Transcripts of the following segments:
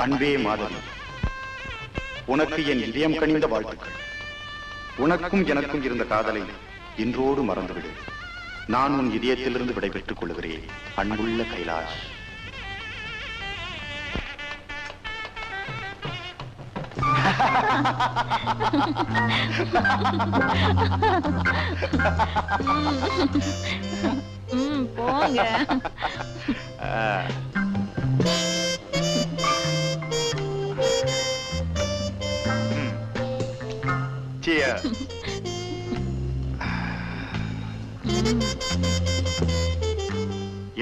அன்பே மாதவி, உனக்கு என் இதயம் கனிந்த வாழ்த்துக்கள். உனக்கும் எனக்கும் இருந்த காதலை இன்றோடு மறந்துவிடு. நான் உன் இதயத்திலிருந்து விடைபெற்றுக் கொள்கிறேன். அன்புள்ள கைலாஷ். போங்க.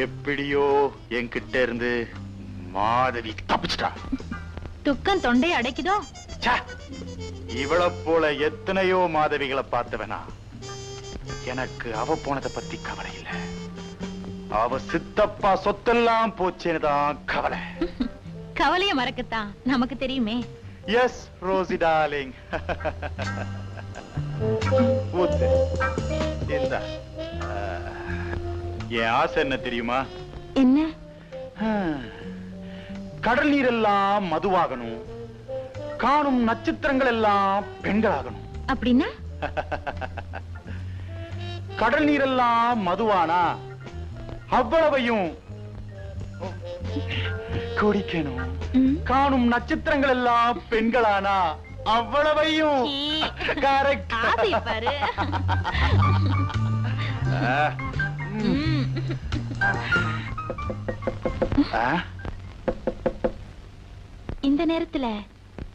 எப்படியோ என்கிட்ட இருந்து மாதவி தப்பிச்சிட்டா. துக்கம் தொண்டை அடைக்குதோ? இவளை போல எத்தனையோ மாதவிகளை பார்த்தவனா. எனக்கு அவ போனதை பத்தி கவலை இல்ல. அவ சித்தப்பா சொத்தெல்லாம் போச்சேன்னுதான் கவலை. கவலைய மறக்கத்தான் நமக்கு தெரியுமே. S Rousey darling. என் ஆசை என்ன தெரியுமா? என்ன? கடல் நீர் எல்லாம் மதுவாகணும், காணும் நட்சத்திரங்கள் எல்லாம் பெண்களாகணும். அப்படின்னா? கடல் நீர் எல்லாம் மதுவானா அவ்வளவையும் குடிக்கணும், காணும் நட்சத்திரங்கள் எல்லாம் பெண்களானா அவ்வளவையும். கரெக்ட். இந்த நேரத்துல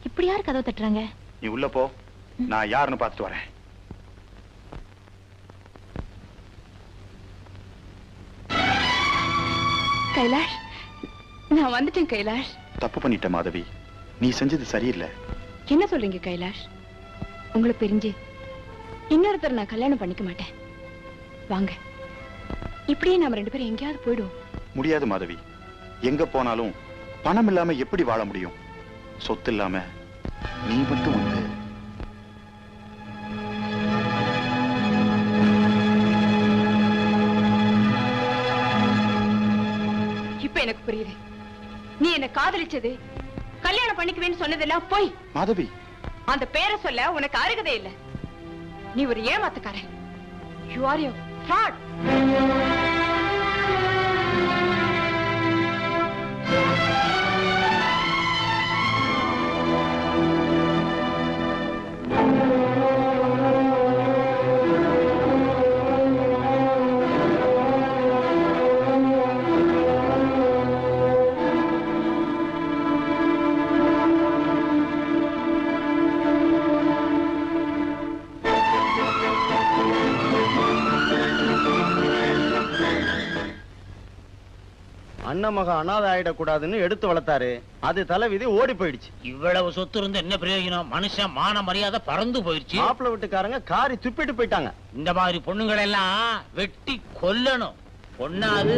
இப்படி யார் கதவு தட்டுறாங்க? நீ உள்ள போ, நான் யாருன்னு பார்த்துட்டு வரேன். கைலாஷ், நான் வந்துட்டேன். கைலாஷ், தப்பு பண்ணிட்ட மாதவி. நீ செஞ்சது சரியில்லை. என்ன சொல்றீங்க கைலாஷ்? உங்களை பிரிஞ்சு இன்னொருத்தர் நான் கல்யாணம் பண்ணிக்க மாட்டேன். வாங்க, இப்படியே நாம 2 பேரும் எங்கேயாவது போயிடுவோம். முடியாது மாதவி. எங்க போனாலும் பணம் இல்லாம எப்படி வாழ முடியும்? சொத்து இல்லாம நீ மட்டும் வந்து. இப்ப எனக்கு புரியுது. நீ என்ன காதலிச்சது, கல்யாணம் பண்ணிக்குவேன்னு சொன்னதெல்லாம் போய். மாதவி, அந்த பேரை சொல்ல உனக்கு அருகதே இல்ல. நீ ஒரு ஏமாத்துக்காரன். You are a fraud. அண்ணன் மகன் அனாதை ஆயிடக்கூடாதுன்னு எடுத்து வளர்த்தாரு. அது தலைவிதி ஓடி போயிடுச்சு. இவ்வளவு சொத்து இருந்து என்ன பிரயோஜனம்? மனுஷன் மான மரியாதை பறந்து போயிடுச்சு. மாப்பிள்ளை வீட்டுக்காரங்க காரி துப்பிட்டு போயிட்டாங்க. இந்த மாதிரி பொண்ணுங்களை எல்லாம் வெட்டி கொல்லணும். பொண்ணாது.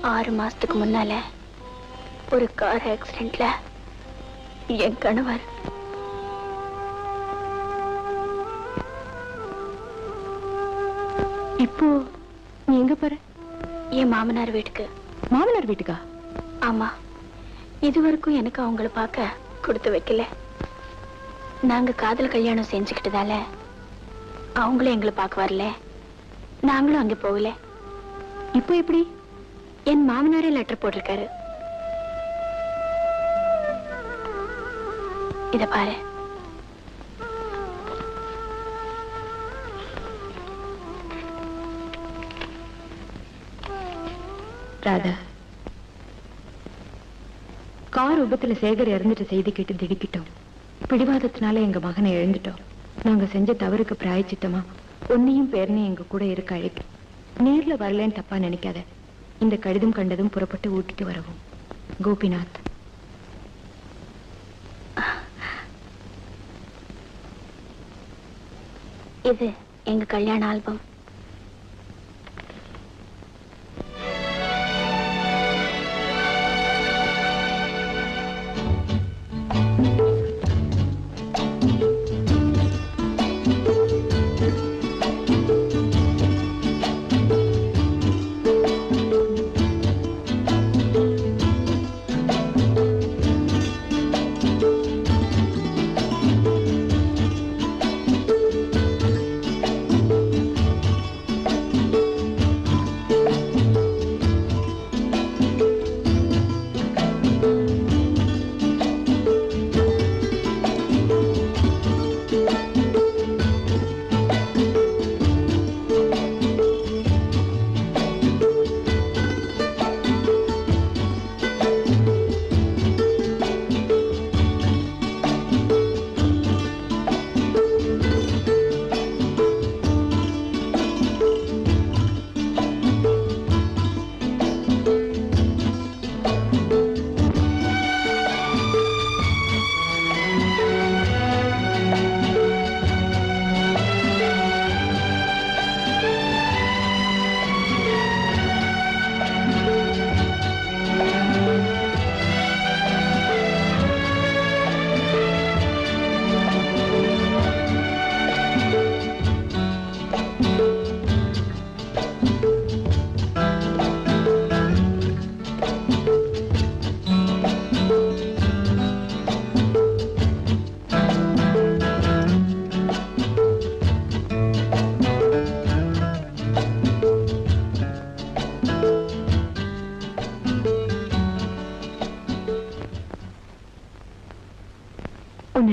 6 மாசத்துக்கு முன்னால ஒரு கார் ஆக்சிடென்ட்ல என் கணவர் இப்போ நீ எங்க போற? என் மாமனார் வீட்டுக்கு. மாமனார் வீட்டுக்கா? ஆமா. இதுவரைக்கும் எனக்கு அவங்கள பார்க்க கொடுத்து வைக்கல. நாங்க காதல் கல்யாணம் செஞ்சுக்கிட்டதால அவங்களும் எங்களை பார்க்க வரல, நாங்களும் அங்க போகல. இப்போ எப்படி? என் மாமனாரே லெட்டர் போட்டிருக்காரு. இத பாரு. ராதா, கார் விபத்துல சேகர் இறந்துட்டு செய்தி கேட்டு திடுக்கிட்டோம். பிடிவாதத்தினால எங்க மகனை இழந்துட்டோம். நாங்க செஞ்ச தவறுக்கு பிராயச்சித்தமா உன்னையும் பேரனையும் எங்க கூட இருக்க அழைக்கும். நேர்ல வரலன்னு தப்பா நினைக்காத. இந்த கடிதம் கண்டதும் புறப்பட்டு ஊட்டிட்டு வரவும். கோபிநாத். இது எங்க கல்யாண ஆல்பம்.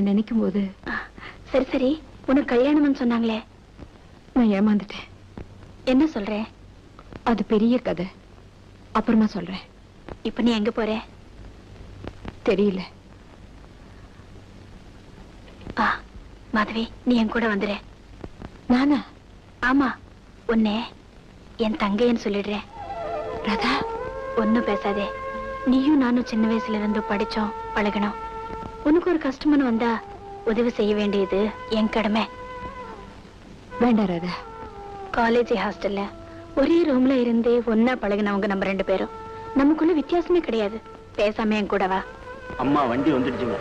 நினைக்கும் போது சரி சரி, உனக்கு கல்யாணம்னு சொன்னாங்களே, நான் ஏமாந்துட்டேன். என்ன சொல்றேன்? அது பெரிய கதை, அப்புறமா சொல்றேன். இப்ப நீ எங்க போற? தெரியல. மாதவி, நீ என் கூட வந்துரு. நானா? ஆமா, உன்னை என் தங்கைன்னு சொல்லிடுறேன். ராதா, ஒன்னும் பேசாதே. நீயும் நானும் சின்ன வயசுல இருந்து படிச்சோம், பழகணும். உனக்கு ஒரு கஷ்டம்னு வந்தா உதவி செய்ய வேண்டியது என் கடமை. வேண்டாம் ராதா. காலேஜ் ஹாஸ்டல்ல ஒரே ரூம்ல இருந்து ஒன்னா பழகினவங்க நம்ம 2 பேரும். நமக்குள்ள வித்தியாசமே கிடையாது. பேசாம என் கூட வா. அம்மா, வண்டி வந்துடுச்சுங்க.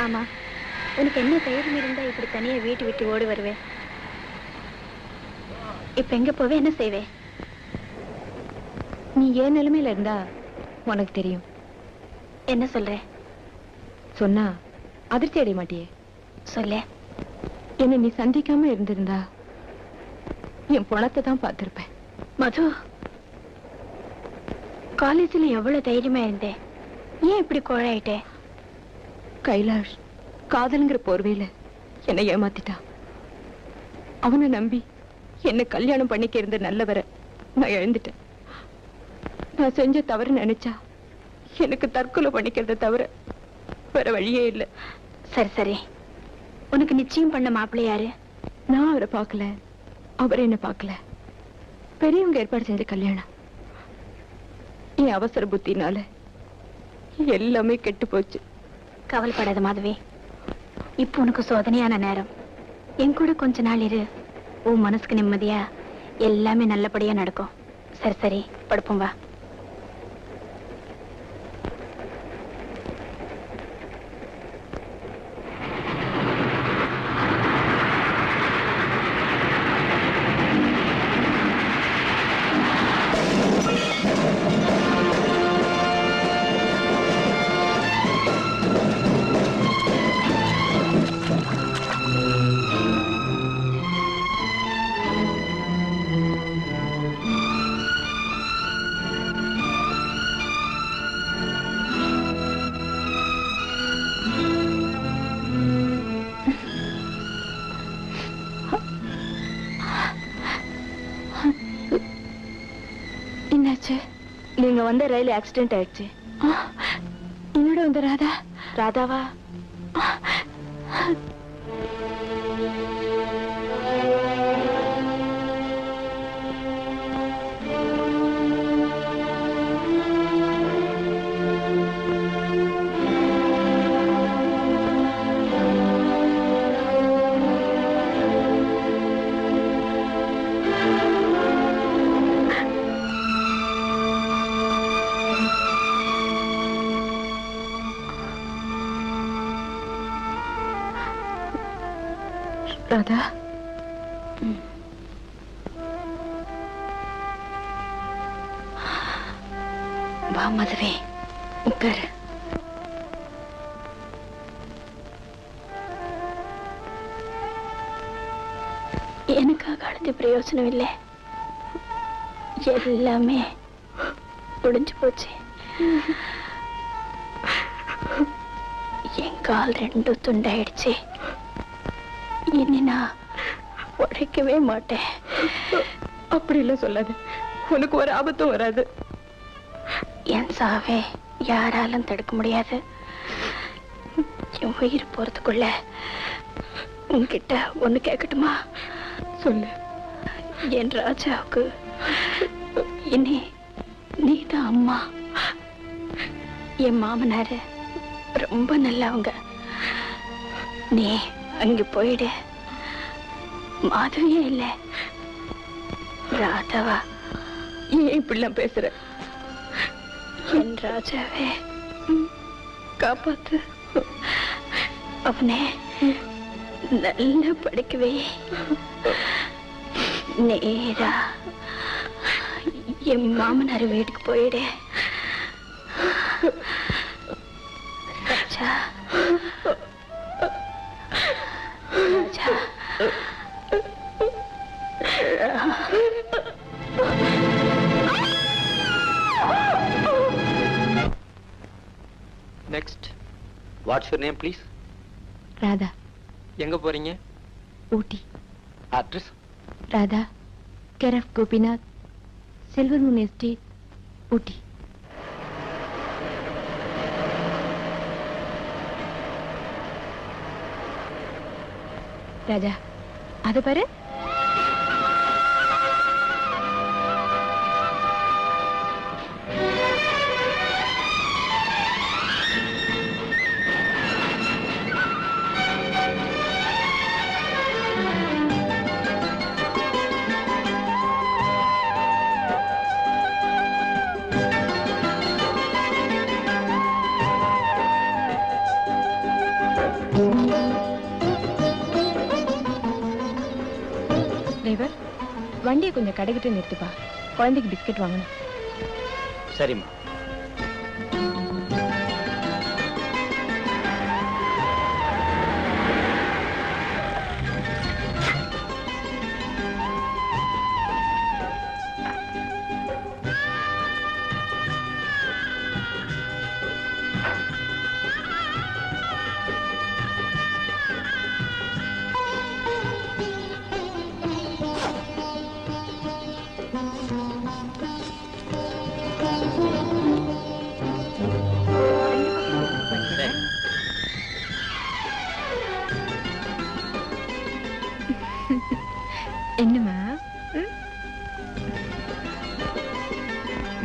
ஆமா, உனக்கு என்ன தைரியம் இருந்தா இப்படி தனியா வீட்டு விட்டு ஓடி வருவேன்? இப்ப எங்க போவே, என்ன செய்வே? நீ ஏன் நிலைமையில இருந்தா உனக்கு தெரியும். என்ன சொல்ற? சொன்னா அதிர்ச்சி அடைய மாட்டியே. சொல்ல. என்ன நீ சந்திக்காம இருந்திருந்தா என் பணத்தை தான் பார்த்திருப்பேன். மது, காலேஜ்ல எவ்வளவு தைரியமா இருந்தேன், ஏன் இப்படி கோழாயிட்டே? கைலாஷ் காதல்ங்கிற போர்வையில என்னை ஏமாத்திட்டான். அவனை நம்பி என்ன கல்யாணம் பண்ணிக்க இருந்த நல்லவரை நான் இழந்துட்டேன். நான் செஞ்ச தவறு நினைச்சா எனக்கு தற்கொலை பண்ணிக்கிறத தவிர வேற வழியே இல்லை. சரி சரி, உனக்கு நிச்சயம் பண்ண மாப்பிள்ளை யாரு? நான் அவரை பார்க்கல, அவர் என்ன பார்க்கல. பெரியவங்க ஏற்பாடு செஞ்ச கல்யாணம். என் அவசர புத்தினால எல்லாமே கெட்டு போச்சு. கவலைப்படாத மாதவி, இப்போ உனக்கு சோதனையான நேரம். என் கூட கொஞ்ச நாள் இரு, உன் மனசுக்கு நிம்மதியா எல்லாமே நல்லபடியா நடக்கும். சரி சரி, படுப்போம் வா. நீங்க வந்த ரயில் ஆக்சிடென்ட் ஆயிடுச்சு. என்னோட வந்த ராதா? ராதாவா? ராதா, வா மதுவே, உட்காரு. எனக்காக அழுது பிரயோஜனம் இல்லை, எல்லாமே முடிஞ்சு போச்சு. என் கால் ரெண்டும் துண்டாயிடுச்சு. இனி நான் உழைக்கவே மாட்டேன். அப்படி இல்ல சொல்லாது, உனக்கு ஒரு ஆபத்தும் வராது. என் சாவே யாராலும் தடுக்க முடியாது. என் உயிர் போறதுக்குள்ள உன்கிட்ட ஒண்ணு கேட்கட்டுமா? சொல்லு. என் ராஜாவுக்கு இனி நீதான் அம்மா. என் மாமனாரு ரொம்ப நல்லவங்க. நீ அங்க போயிடு. மாதவியே இல்ல, ராதாவா. ஏன் இப்படிலாம் பேசுற? என் ராஜாவே காப்பாத்து. அவனே நல்லா படிக்கவே. நேரா என் மாமனார் வீட்டுக்கு போயிடு. Raja, Raja. Next. What's your name please? Radha. எங்க போறீங்க? Ooty. Address? Radha, care of Gopinath, silver moon estate, Ooty. Raja, அது பாரு. டிரைவர், வண்டியை கொஞ்சம் கடைக்கிட்டு நிறுத்துப்பா. குழந்தைக்கு பிஸ்கட் வாங்கணும். சரிம்மா.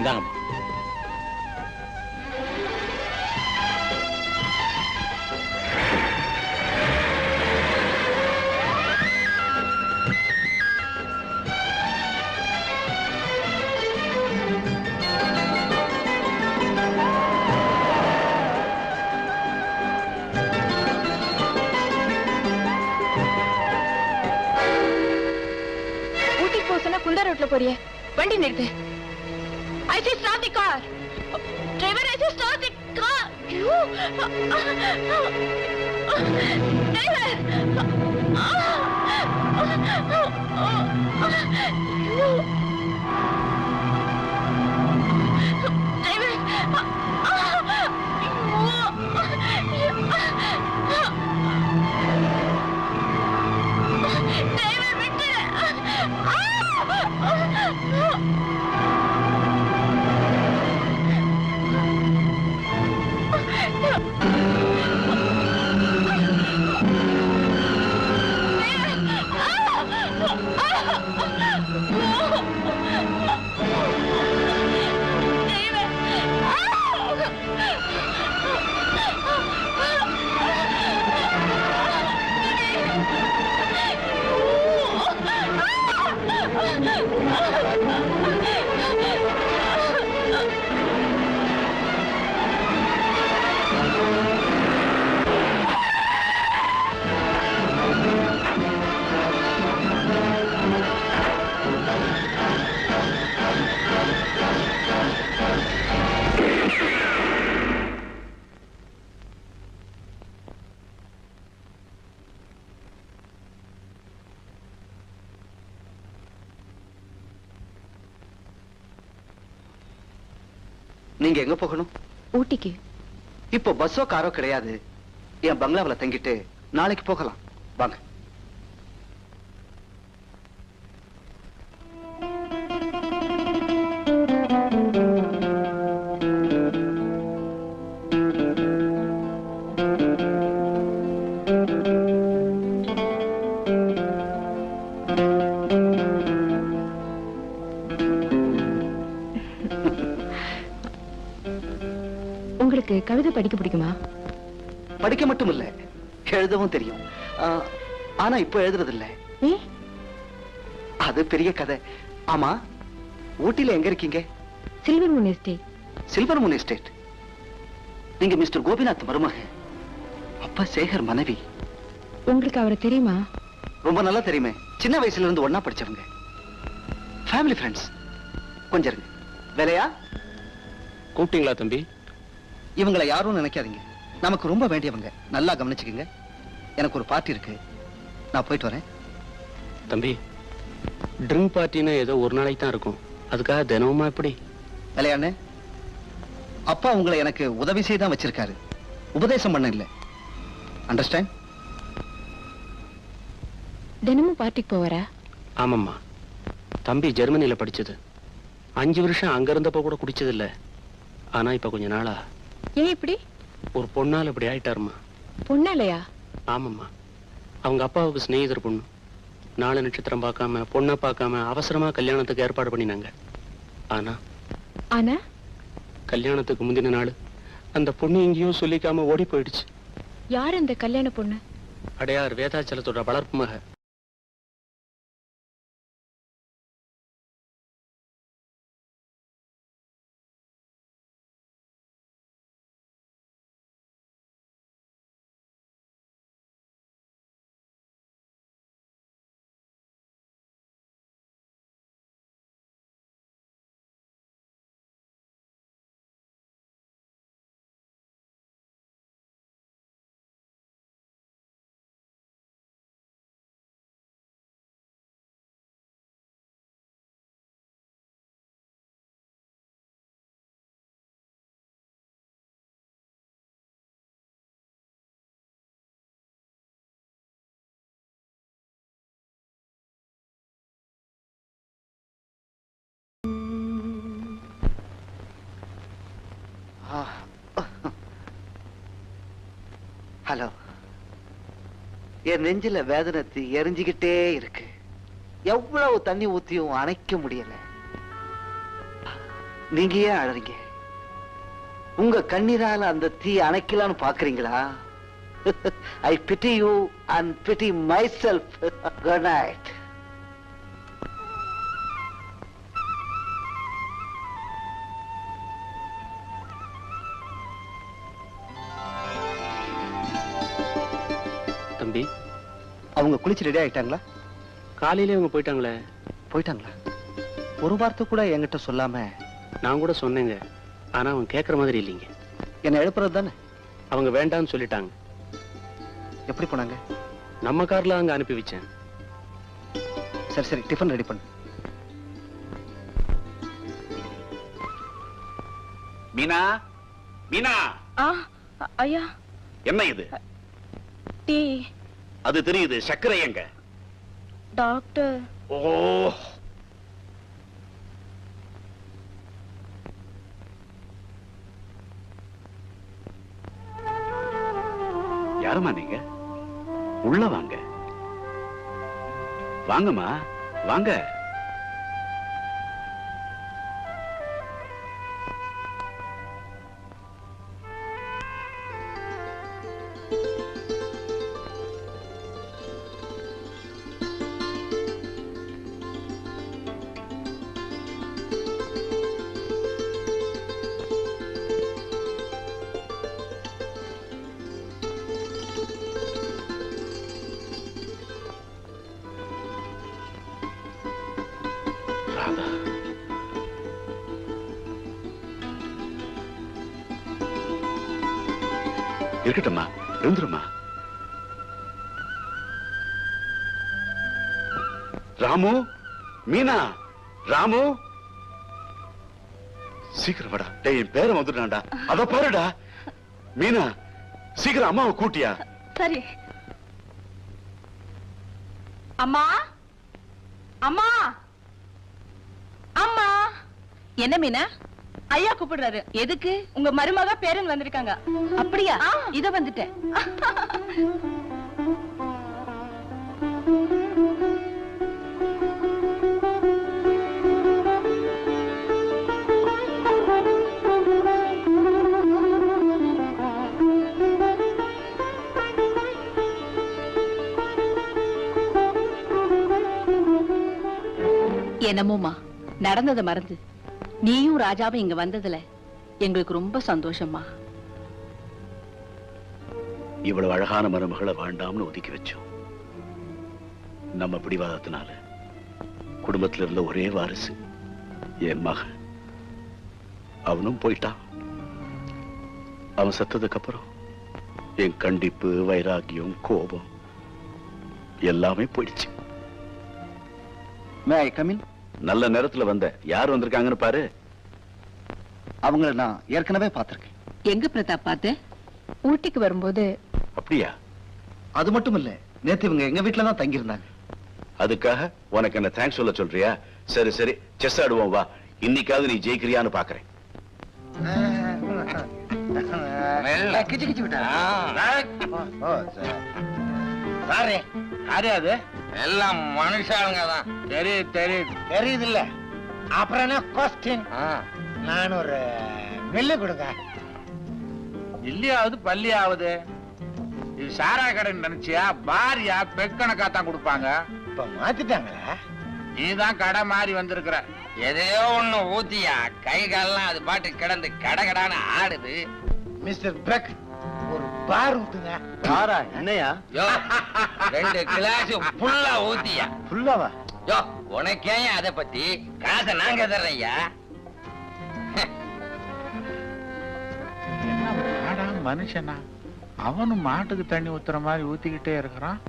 இந்தாங்கம்மா. ஊட்டிக்கு போக சொன்னா குந்தா ரோட்ல போறிய வண்டி நிறுத்து. I say start the car. Driver, I say start the car. You. நீங்க எங்க போகணும்? ஊட்டிக்கு. இப்போ பஸ்ஸோ காரோ கிடையாது. என் பங்களாவில தங்கிட்டு நாளைக்கு போகலாம். வாங்க. உங்களுக்கு கவிதை படிக்க பிடிக்குமா? படிக்க மட்டும் இல்ல, எழுதவும் தெரியும். ஆனா இப்போ எழுதுறது இல்ல. அது பெரிய கதை. ஆமா, ஊட்டில எங்க இருக்கீங்க? Silver moon estate. Silver moon estate. நீங்க மிஸ்டர் கோபிநாத் மருமக, அப்பா சேகர் மனைவி. உங்களுக்கு அவரை தெரியுமா? ரொம்ப நல்லா தெரியுமே. சின்ன வயசுல இருந்து ஒன்னா படிச்சவங்க. Family friends. கொஞ்சம் இருங்க. வேலையா? கூப்பிட்டீங்களா தம்பி? இவங்களை யாரும் நினைக்காதீங்க, நமக்கு ரொம்ப வேண்டியவங்க. நல்லா கவனிச்சுக்கங்க. எனக்கு ஒரு பார்ட்டி இருக்கு, நான் போயிட்டு வரேன். தம்பி, ட்ரிங்க் பார்ட்டின்னு ஏதோ ஒரு நாளைக்கு தான் இருக்கும், அதுக்காக தினமுமா எப்படி? வேலையாண்ணே, அப்பா உங்களை எனக்கு உதவி செய்ய தான் வச்சிருக்காரு, உபதேசம் பண்ண இல்ல. அண்டர்ஸ்டாண்ட்? தினமும் பார்ட்டிக்கு போவாரா? ஆமாம்மா. தம்பி ஜெர்மனியில படிச்சது. 5 வருஷம் அங்க இருந்தப்ப கூட குடிச்சது இல்ல. ஆனா இப்ப கொஞ்ச நாளா. ஏன் இப்படி? ஒரு பொண்ணால இப்படி ஆயிட்டாருமா. பொண்ணாலையா? ஆமாம்மா. அவங்க அப்பாவுக்கு சிநேகிதர் பொண்ணு. 4 நட்சத்திரம் பார்க்காம, பொண்ணை பார்க்காம அவசரமா கல்யாணத்துக்கு ஏற்பாடு பண்ணினாங்க. ஆனா ஆனா கல்யாணத்துக்கு முந்தின நாள் அந்த பொண்ணு எங்கேயும் சொல்லிக்காம ஓடி போயிடுச்சு. யார் அந்த கல்யாண பொண்ணு? அடையார் வேதாச்சலத்தோட வளர்ப்பு மக. ஹலோ. என் நெஞ்சில வேதனை எரிஞ்சுக்கிட்டே இருக்கு. எவ்வளவு தண்ணி ஊத்தியும் அணைக்க முடியல. நீங்க ஏன் அழறீங்க? உங்க கண்ணீரால அந்த தீ அணைக்கலான்னு பாக்குறீங்களா? I pity you and pity myself. Good night. தம்பி, அவங்க குளிச்சு ரெடி ஆயிட்டாங்களா? காலையிலே அவங்க போயிட்டாங்களே. போயிட்டாங்களா? ஒரு வார்த்தை கூட என்கிட்ட சொல்லாம. நான் கூட சொன்னேங்க, ஆனா அவங்க கேட்கற மாதிரி இல்லைங்க. என்ன எழுப்புறது தானே? அவங்க வேண்டாம்னு சொல்லிட்டாங்க. எப்படி போனாங்க? நம்ம கார்ல அங்க அனுப்பி வச்சேன். சரி சரி, டிஃபன் ரெடி பண்ணு. மீனா, மீனா. ஐயா, என்ன இது? டீ. அது தெரியுது, சர்க்கரை எங்க? டாக்டர். ஓ, யாருமா நீங்க? உள்ள வாங்க. வாங்கம்மா, வாங்க. இருக்கட்டும்மா, இருந்துருமா. ராமு, மீனா, ராமு, சீக்கிரம் வாடா. டேய், என் பேரை வந்துட்டான்டா. அத பாருடா. மீனா, சீக்கிரம் அம்மாவை கூட்டியா? சரி. அம்மா, அம்மா, அம்மா. என்ன மீனா? ஐயா கூப்பிடுறாரு. எதுக்கு? உங்க மருமக பேரன் வந்திருக்காங்க. அப்படியா? இத வந்துட்டேன். என்னமோமா, நடந்ததை மறந்து நீயும் ராஜாவும் இங்க வந்ததுல எங்களுக்கு ரொம்ப சந்தோஷமா. இவ்வளவு அழகான மருமகளை வேண்டாம்னு ஒதுக்கி வச்சோம். நம்ம பிடிவாதத்தினால குடும்பத்துல இருந்த ஒரே வாரிசு என் மகன். அவனும் போயிட்டான். அவன் செத்ததுக்கு அப்புறம் என் கண்டிப்பு, வைராகியம், கோபம் எல்லாமே போயிடுச்சு. May I come in? நல்ல நேரத்துல வந்த. யார் வந்திருக்காங்கன்னு பாரு. அவங்கள நான் ஏற்கனவே பார்த்திருக்கேன். எங்க பிரதாப் பார்த்த? ஊட்டிக்கு வரும்போது. அப்படியா? அது மட்டும் இல்ல, நேத்து இவங்க எங்க வீட்டுல தான் தங்கி இருந்தாங்க. அதுக்காக உனக்கு என்ன தேங்க்ஸ் சொல்ல சொல்றியா? சரி சரி, செஸ் ஆடுவோம் வா. இன்னைக்காவது நீ ஜெயிக்கிறியான்னு பாக்குறேன். கிச்சு கிச்சு விட்டா. அது எல்லாம் மனுஷாளுங்க தான். தெரியுது இல்ல. அப்புறம் என்ன கொஸ்டின்? நான் ஒரு நெல்லு கொடுங்க. இல்லையாவது பள்ளியாவது. இது சாரா கடைன்னு நினைச்சியா? பாரியா பெக்கணக்கா தான் கொடுப்பாங்க. இப்ப மாத்திட்டாங்களா? நீதான் கடை மாறி வந்திருக்கிற. எதையோ ஒண்ணு ஊத்தியா கை கால்லாம் அது பாட்டு கிடந்து கடகடான்னு ஆடுது. மிஸ்டர் பெக், ஒரு பார் ஊத்துங்க. பாரா? என்னையா? யோ, 2 கிளாஸ் ஃபுல்லா ஊத்தியா. ஃபுல்லாவா? யோ, உனக்கே அத பத்தி காசை நாங்க தர்றையா. என்ன மனுஷனா? அவனும் மாட்டுக்கு தண்ணி ஊத்துற மாதிரி ஊத்திக்கிட்டே இருக்கிறான்.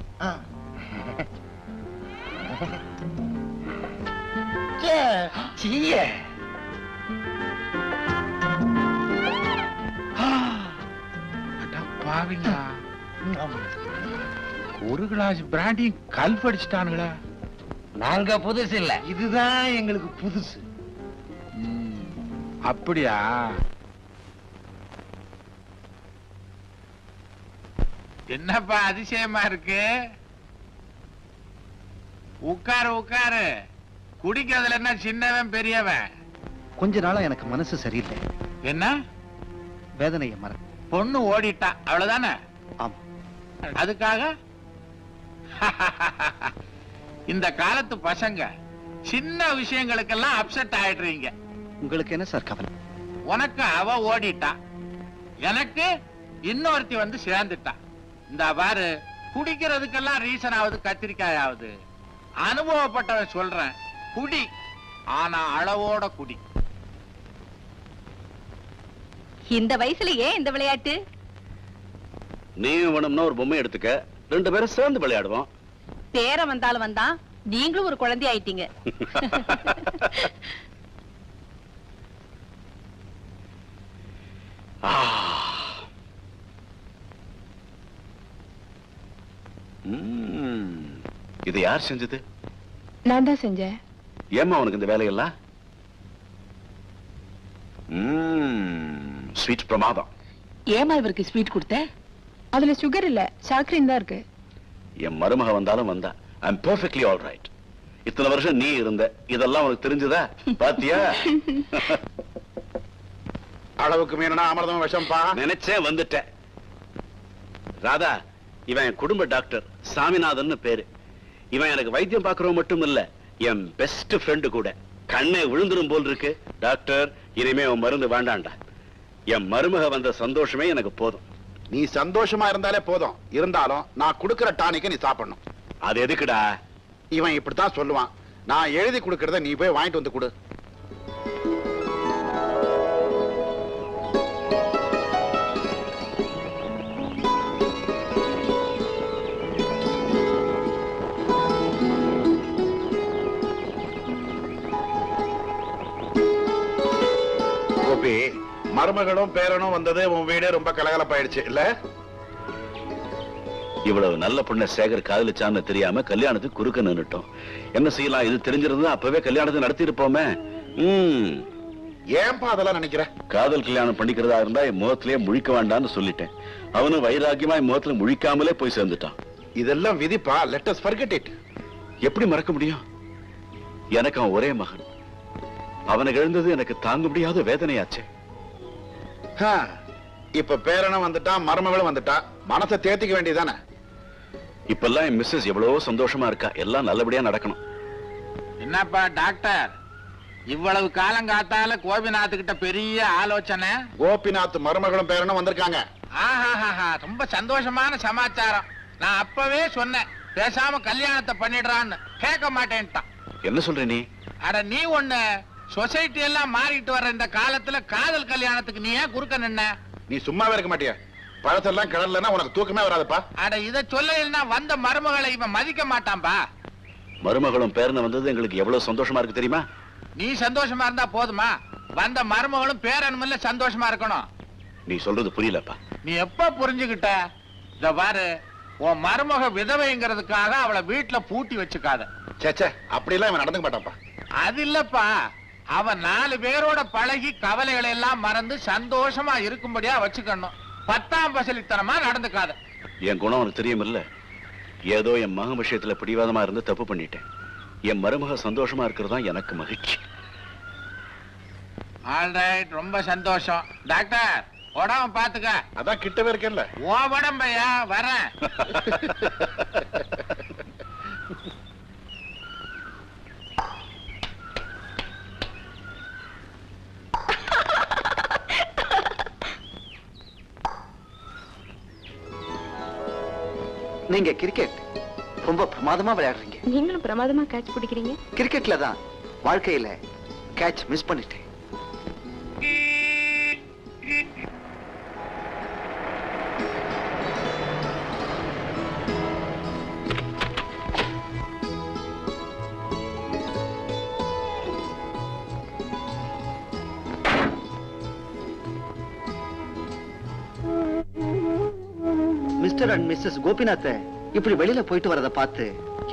பாவிங்க, ஒரு கிளாஸ் பிராண்டியும் கல் படிச்சுட்டானுங்களா? நாங்க புதுசு இல்ல, இதுதான் எங்களுக்கு புதுசு. அப்படியா? என்னப்பா அதிசயமா இருக்கு? உட்காரு உட்காரு. குடிக்கிறதுல என்ன சின்னவன் பெரியவன்? கொஞ்ச நாளா எனக்கு மனசு சரியில்லை. என்ன வேதனையை மற. பொண்ணு ஓடிட்டா அவ்வளவுதானே? ஆமா. அதுக்காக இந்த காலத்து பசங்க சின்ன விஷயங்களுக்கெல்லாம் அப்செட் ஆயிடுறீங்க. உங்களுக்கு என்ன சார் கவலை? உனக்கு அவ ஓடிட்டா, எனக்கு இன்னொருத்தி வந்து சேர்ந்துட்டா. இந்த பாரு, குடிக்கிறதுக்கெல்லாம் ரீசன் ஆகுது, கத்திரிக்காய் ஆகுது. அனுபவப்பட்டவன் சொல்றேன், குடி, ஆனா அளவோட குடி. இந்த வயசுல ஏன் இந்த விளையாட்டு? நீ வேணும்னா ஒரு பொம்மை எடுத்துக்க, 2 பேரும் சேர்ந்து விளையாடுவோம். பேர வந்தாலும் வந்தான், நீங்களும் ஒரு குழந்தை ஆயிட்டீங்க. இது யார் செஞ்சது? நான் தான் செஞ்சேன். ஏம்மா உனக்கு இந்த வேலையெல்லாம்? ஸ்வீட் பிரமாதம். ஏமா இவருக்கு ஸ்வீட் கொடுத்த? அதுல சுகர் இல்ல, சாக்ரீன் தான் இருக்கு. என் மருமக வந்தாலும் வந்தா, I'm perfectly all right. இத்தனை வருஷம் நீ இருந்த, இதெல்லாம் உனக்கு தெரிஞ்சதா? பாத்தியா? அளவுக்கு மீறினா அமிர்தம் விஷம்பா. நினைச்சேன், வந்துட்டேன். ராதா, இவன் என் குடும்ப டாக்டர் சாமிநாதன் பேரு. இவன் எனக்கு வைத்தியம் பார்க்கறவன் மட்டும் இல்ல, என் பெஸ்ட் ஃப்ரெண்டு கூட. கண்ணை விழுந்துரும் போல் இருக்கு. டாக்டர், இனிமே உன் மருந்து வேண்டாண்டா. என் மருமக வந்த சந்தோஷமே எனக்கு போதும். நீ சந்தோஷமா இருந்தாலே போதும். இருந்தாலும் நான் கொடுக்கிற டானிக்க நீ சாப்பிடணும். அது எதுக்குடா? இவன் இப்படித்தான் சொல்லுவான். நான் எழுதி கொடுக்கறத நீ போய் வாங்கிட்டு வந்து கொடு. கோபி, மருமகளும் பேரனும் வந்தது உன் வீடு ரொம்ப கலகலப்பாயிடுச்சு இல்ல? இவ்வளவு நல்ல பொண்ணை சேகர் காதலிச்சான்னு தெரியாம கல்யாணத்துக்கு குறுக்க நின்னுட்டோம். என்ன செய்யலாம்? இது தெரிஞ்சிருந்தா அப்பவே கல்யாணத்தை நடத்தி இருப்போமே. ஏன்பா அதெல்லாம் நினைக்கிற? காதல் கல்யாணம் பண்ணிக்கிறதா இருந்தா என் முகத்திலேயே முழிக்க வேண்டாம்னு சொல்லிட்டேன். அவனும் வைராக்கியமா என் முகத்துல முழிக்காமலே போய் சேர்ந்துட்டான். இதெல்லாம் விதிப்பா. let us forget it. எப்படி மறக்க முடியும்? எனக்கு அவன் ஒரே மகன். அவனுக்கு எழுந்தது எனக்கு தாங்க முடியாத வேதனையாச்சே. இப்ப பேரனும் வந்துட்டா, மருமகளும் வந்துட்டா, மனசை தேத்திக்க வேண்டியதானே? இப்பெல்லாம் என் மிஸ்ஸஸ் எவ்வளவோ சந்தோஷமா இருக்கா. எல்லாம் நல்லபடியா நடக்கணும். என்னப்பா டாக்டர், இவ்வளவு காலம் காத்தால கோபிநாத் கிட்ட பெரிய ஆலோசனை? கோபிநாத் மருமகளும் பேரனும் வந்திருக்காங்க. ஆஹா, ரொம்ப சந்தோஷமான சமாச்சாரம். நான் அப்பவே சொன்னேன், பேசாம கல்யாணத்தை பண்ணிடுறான்னு. கேட்க மாட்டேன்ட்டான். என்ன சொல்ற நீ? அட நீ ஒண்ணு, சொசைட்டி எல்லாம் மாறிட்டு வர்ற இந்த காலத்துல காதல் கல்யாணத்துக்கு நீ ஏன் குறுக்க நின்ன? நீ சும்மாவே இருக்க மாட்டியா? பழத்தெல்லாம் கிடலன்னா உனக்கு தூக்கமே வராதுப்பா. அட இத சொல்லலைன்னா வந்த மருமகளை இவன் மதிக்க மாட்டான்பா. மருமகளும் பேரனும் வந்தது எங்களுக்கு எவ்வளவு சந்தோஷமா இருக்கு தெரியுமா? நீ சந்தோஷமா இருந்தா போதுமா? வந்த மருமகளும் பேரனும் சந்தோஷமா இருக்கணும். நீ சொல்றது புரியலப்பா. நீ எப்ப புரிஞ்சுகிட்ட? இத பாரு, உன் மருமக விதவைங்கிறதுக்காக அவளை வீட்டுல பூட்டி வச்சுக்காத. சேச்சே, அப்படி எல்லாம் இவன் நடந்துக்க மாட்டான்ப்பா. அது இல்லப்பா, அவன் 4 பேரோட பழகி கவலைகளை எல்லாம் மறந்து சந்தோஷமா இருக்கும்படியா வச்சுக்கணும். 10ஆம் பசலித்தனமா நடந்துக்காத. என் குணம் உனக்கு தெரியுமில்ல. ஏதோ என் மகன் விஷயத்துல பிடிவாதமா இருந்து தப்பு பண்ணிட்டேன். என் மருமக சந்தோஷமா இருக்கிறது தான் எனக்கு மகிழ்ச்சி. ஆல்ரைட், ரொம்ப சந்தோஷம். டாக்டர், உடம்ப பாத்துக்க. அதான் கிட்டவே இருக்கேன்ல. ஓ உடம்பையா, வரேன். நீங்க கிரிக்கெட் ரொம்ப பிரமாதமா விளையாடுறீங்க. நீங்களும் பிரமாதமா கேட்ச் பிடிக்கிறீங்க. கிரிக்கெட்ல தான் வாழ்க்கையில கேட்ச் மிஸ் பண்ணிட்டேன். மிஸ்டர் அண்ட் மிஸ்ஸஸ் கோபிநாத் இப்படி வெளியில போயிட்டு வரத பார்த்து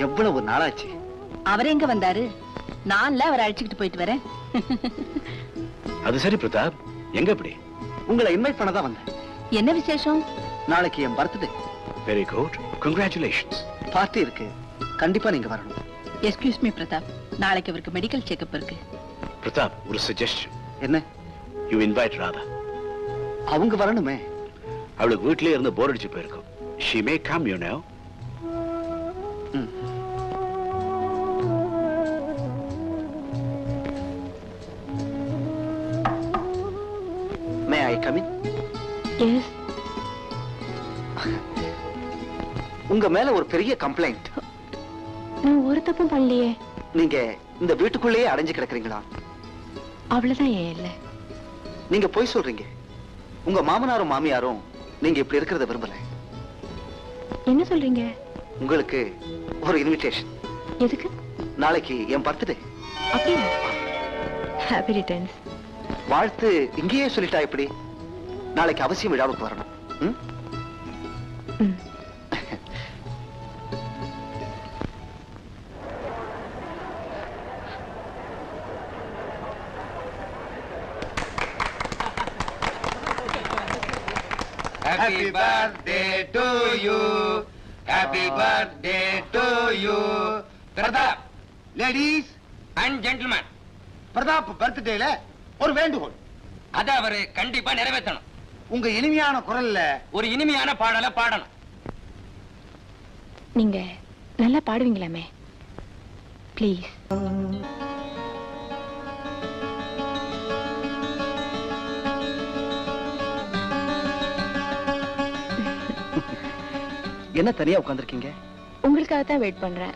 எவ்வளவு நாளாச்சு. அவர் எங்க வந்தாரு? நான்ல அவரை அழைச்சிட்டு போயிட்டு வரேன். அது சரி பிரதாப், எங்க இப்படி? உங்களை இன்வைட் பண்ணதான் வந்தேன். என்ன விசேஷம்? நாளைக்கு என் birthday. Very good, congratulations. Party இருக்கு, கண்டிப்பா நீங்க வரணும். எஸ்கியூஸ் மீ பிரதாப், நாளைக்கு அவருக்கு மெடிக்கல் செக்அப் இருக்கு. பிரதாப், ஒரு சஜஷன். என்ன? You invite Radha. அவங்க வரணுமே. அவளுக்கு வீட்லயே இருந்து போர் அடிச்சு போயிருக்கும். She may come, you know. May I come in? Yes. உங்க மேல ஒரு பெரிய கம்ப்ளைண்ட். நான் ஒரு தப்பும் பண்ணலையே. நீங்க இந்த வீட்டுக்குள்ளேயே அடைஞ்சு கிடக்குறீங்களா? அவ்வளவுதான் ஏன் இல்ல. நீங்க போய் சொல்றீங்க. உங்க மாமனாரும் மாமியாரும் நீங்க இப்படி இருக்கிறத விரும்பல. என்ன சொல்றீங்க? உங்களுக்கு ஒரு இன்விடேஷன். எதுக்கு? நாளைக்கு என் பர்த்டே. அப்படியா? Happy returns. வாழ்த்து இங்கேயே சொல்லிட்டா எப்படி? நாளைக்கு அவசியம் விழாவுக்கு வரணும். ம்? Happy birthday to you. Happy birthday to you. Pratap, ladies and gentlemen, Pratap பர்த்டேல ஒரு வேண்டுகோள். அத அவரு கண்டிப்பா நிறைவேற்றணும். உங்க இனிமையான குரல்ல ஒரு இனிமையான பாடலை பாடணும். நீங்க நல்லா பாடுவீங்களாமே. ப்ளீஸ். என்ன தனியா உட்கார்ந்திருக்கீங்க? உங்களுக்காக தான் வெயிட் பண்றேன்.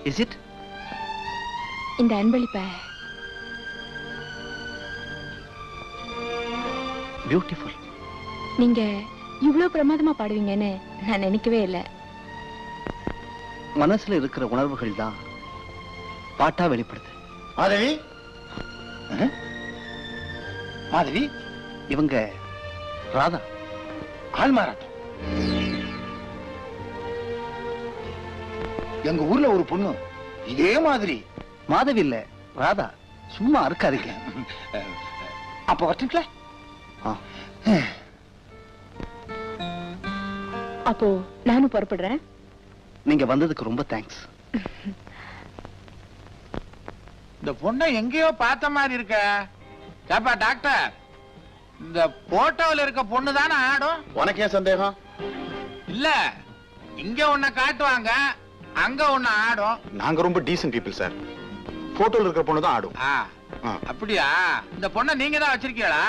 Is it? இந்த அன்பளிப்பை. பியூட்டிஃபுல். நீங்க இவ்ளோ பிரமாதமா பாடுவீங்கன்னு நான் நினைக்கவே இல்லை. மனசுல இருக்கிற உணர்வுகள் தான் பாட்டா வெளிப்படுது. மாதவி, மாதவி, இவங்க ராதா. ஆள் மாறாட்டம். எங்க ஊர்ல ஒரு பொண்ணு இதே மாதிரி. மாதவி இல்ல, ராதா. சும்மா இருக்காதீங்க. அப்ப வரட்டுங்களா? அப்போ நானும் புறப்படுறேன். நீங்க வந்ததுக்கு ரொம்ப தேங்க்ஸ். இந்த பொண்ணை எங்கேயோ பார்த்த மாதிரி இருக்க. ஏப்பா டாக்டர், இந்த போட்டோவில் இருக்க பொண்ணு தானே ஆடும்? உனக்கு ஏன் சந்தேகம்? இல்ல, இங்க ஒன்ன காட்டுவாங்க, அங்க ஒண்ணு ஆடும். நாங்க ரொம்ப டீசன்ட் பீப்புள் சார். போட்டோல இருக்கிற பொண்ணு தான் ஆடும். அப்படியா? இந்த பொண்ணை நீங்க தான் வச்சிருக்கீங்களா?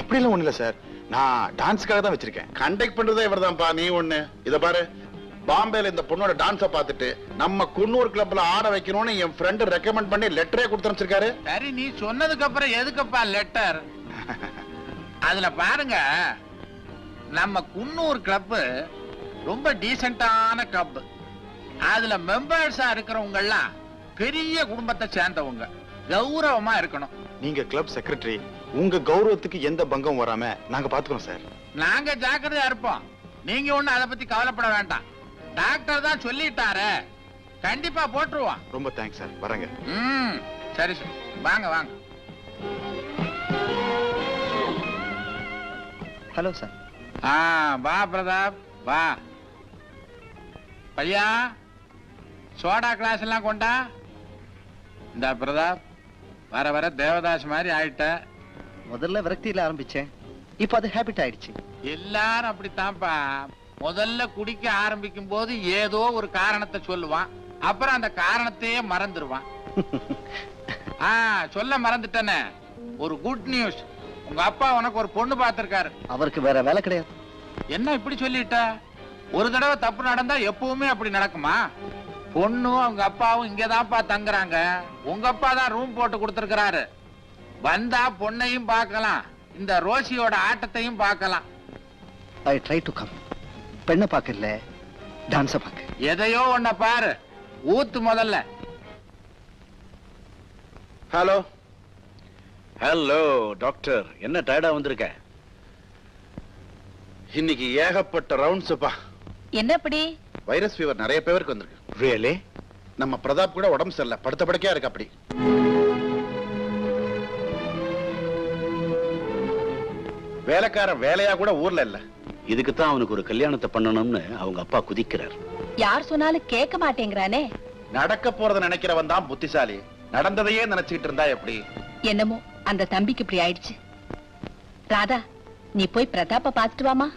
அப்படியெல்லாம் ஒண்ணு இல்ல சார். நான் டான்ஸ்க்காக தான் வச்சிருக்கேன். கண்டக்ட் பண்றதே இவர்தான்ப்பா. நீ ஒண்ணு இத பாரு. பாம்பேல இந்த பொண்ணோட டான்ஸ பார்த்துட்டு நம்ம குன்னூர் கிளப்ல ஆட வைக்கணும்னு என் ஃப்ரெண்ட் ரெக்கமெண்ட் பண்ணி லெட்டரே கொடுத்துருக்காரு. சரி, நீ சொன்னதுக்கு அப்புறம் எதுக்குப்பா லெட்டர்? அதுல பாருங்க, நம்ம குன்னூர் கிளப் ரொம்ப டீசென்டான கிளப். அதுல மெம்பர்ஸா இருக்கிறவங்க எல்லாம் பெரிய குடும்பத்தை சேர்ந்தவங்க, கௌரவமா இருக்கணும். நீங்க கிளப் செக்ரட்டரி, உங்க கௌரவத்துக்கு எந்த பங்கம் வராம நாங்க பாத்துக்கிறோம் சார். நாங்க ஜாக்கிரதையா இருப்போம். நீங்க ஒண்ணு அதை பத்தி கவலைப்பட வேண்டாம். டாக்டர் தான் சொல்லிட்டாரு, கண்டிப்பா போட்டுருவோம். ரொம்ப தேங்க்ஸ் சார். வரேங்க. சரி சார், வாங்க வாங்க. Hello sir. வா பிரதாப், வா. பையா, சோடா கிளாஸ் எல்லாம் கொண்டா. இந்த பிரதாப், வர வர தேவதாஸ் மாதிரி ஆயிட்ட. முதல்ல விரக்தியில ஆரம்பிச்சேன், இப்ப அது ஹேபிட் ஆயிடுச்சு. எல்லாரும் அப்படித்தான்ப்பா. முதல்ல குடிக்க ஆரம்பிக்கும் போது ஏதோ ஒரு காரணத்தை சொல்லுவான், அப்புறம் அந்த காரணத்தையே மறந்துடுவான். சொல்ல மறந்துட்டேனே, ஒரு குட் நியூஸ். உங்க அப்பா உனக்கு ஒரு பொண்ணு பார்த்திருக்காரு. அவருக்கு வேற வேலை கிடையாது. என்ன இப்படி சொல்லிட்ட? ஒரு தடவை தப்பு நடந்தா எப்பவுமே அப்படி நடக்குமா? பொண்ணும் அவங்க அப்பாவும் இங்கதான்ப்பா தங்குறாங்க. உங்க அப்பா தான் ரூம் போட்டு கொடுத்திருக்கிறாரு. வந்தா பொண்ணையும் பார்க்கலாம், இந்த ரோசியோட ஆட்டத்தையும் பார்க்கலாம். I try to come. பெண்ணை பார்க்க இல்ல, டான்ஸ பார்க்க. எதையோ ஒன்ன பாரு, ஊத்து முதல்ல. ஹலோ. ஹலோ டாக்டர், என்ன டயர்டா வந்திருக்க? இன்னைக்கு ஏகப்பட்ட ரவுண்ட்ஸ்ப்பா. என்ன அப்படி? வைரஸ் ஃபீவர் நிறைய பேருக்கு வந்திருக்கு. ரியலி? நம்ம பிரதாப் கூட உடம்பு சரியில்லை, படுத்த படுக்கையா இருக்கு. அப்படி வேலைக்காரன் வேலையா கூட ஊர்ல இல்ல. இதுக்கு தான் அவனுக்கு ஒரு கல்யாணத்தை பண்ணணும்னு அவங்க அப்பா குதிக்கிறார். யார் சொன்னாலும் கேட்க மாட்டேங்கிறானே. நடக்க போறத நினைக்கிறவன் தான் புத்திசாலி. நடந்ததையே நினைச்சுக்கிட்டு இருந்தா எப்படி? என்னமோ அந்த தம்பிக்கு இப்படி ஆயிடுச்சு. ராதா, நீ போய் பிரதாப்ப பாத்துட்டு வாமா.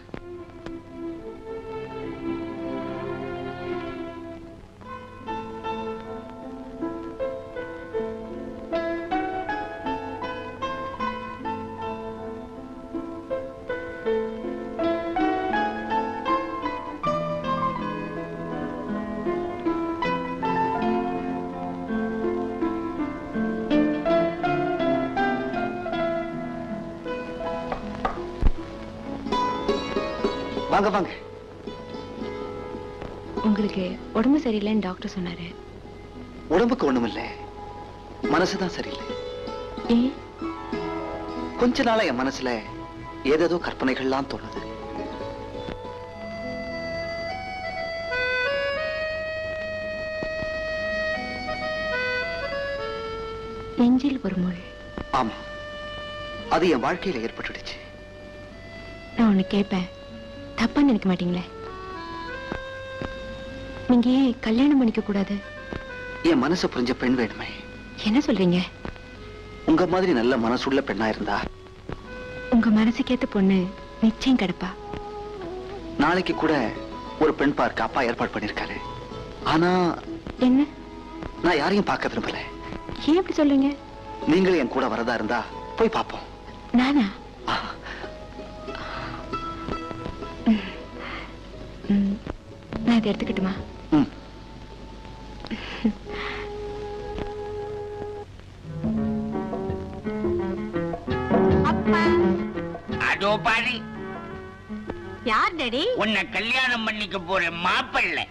வாங்க வாங்க. உங்களுக்கு உடம்பு சரியில்லைன்னு டாக்டர் சொன்னாரு. உடம்புக்கு ஒண்ணும் இல்ல, மனசுதான் சரியில்லை. ஏன்? கொஞ்ச நாளா என் மனசுல ஏதேதோ கற்பனைகள்லாம் தோணுது. நெஞ்சில் ஒரு முள். ஆமா, அது என் வாழ்க்கையில ஏற்பட்டுடுச்சு. நான் ஒண்ணு கேட்பேன், தப்பா நினைக்க மாட்டீங்களே? நீங்க ஏன் கல்யாணம் பண்ணிக்க கூடாது? என் மனசு புரிஞ்ச பெண் வேணுமே. என்ன சொல்றீங்க? உங்க மாதிரி நல்ல மனசுள்ள பெண்ணா இருந்தா உங்க மனசுக்கேத்த பொண்ணு நிச்சயம் கிடப்பா. நாளைக்கு கூட ஒரு பெண் பார்க்க அப்பா ஏற்பாடு பண்ணிருக்காரு. ஆனா என்ன? நான் யாரையும் பார்க்க விரும்பல. ஏன் அப்படி சொல்றீங்க? நீங்களும் என் கூட வரதா இருந்தா போய் பார்ப்போம். நானா? நான் இதை எடுத்துக்கிட்டுமா? அதோ பாரு, யார் டாடி? உன்னை கல்யாணம் பண்ணிக்க போற மாப்பிள்ளை.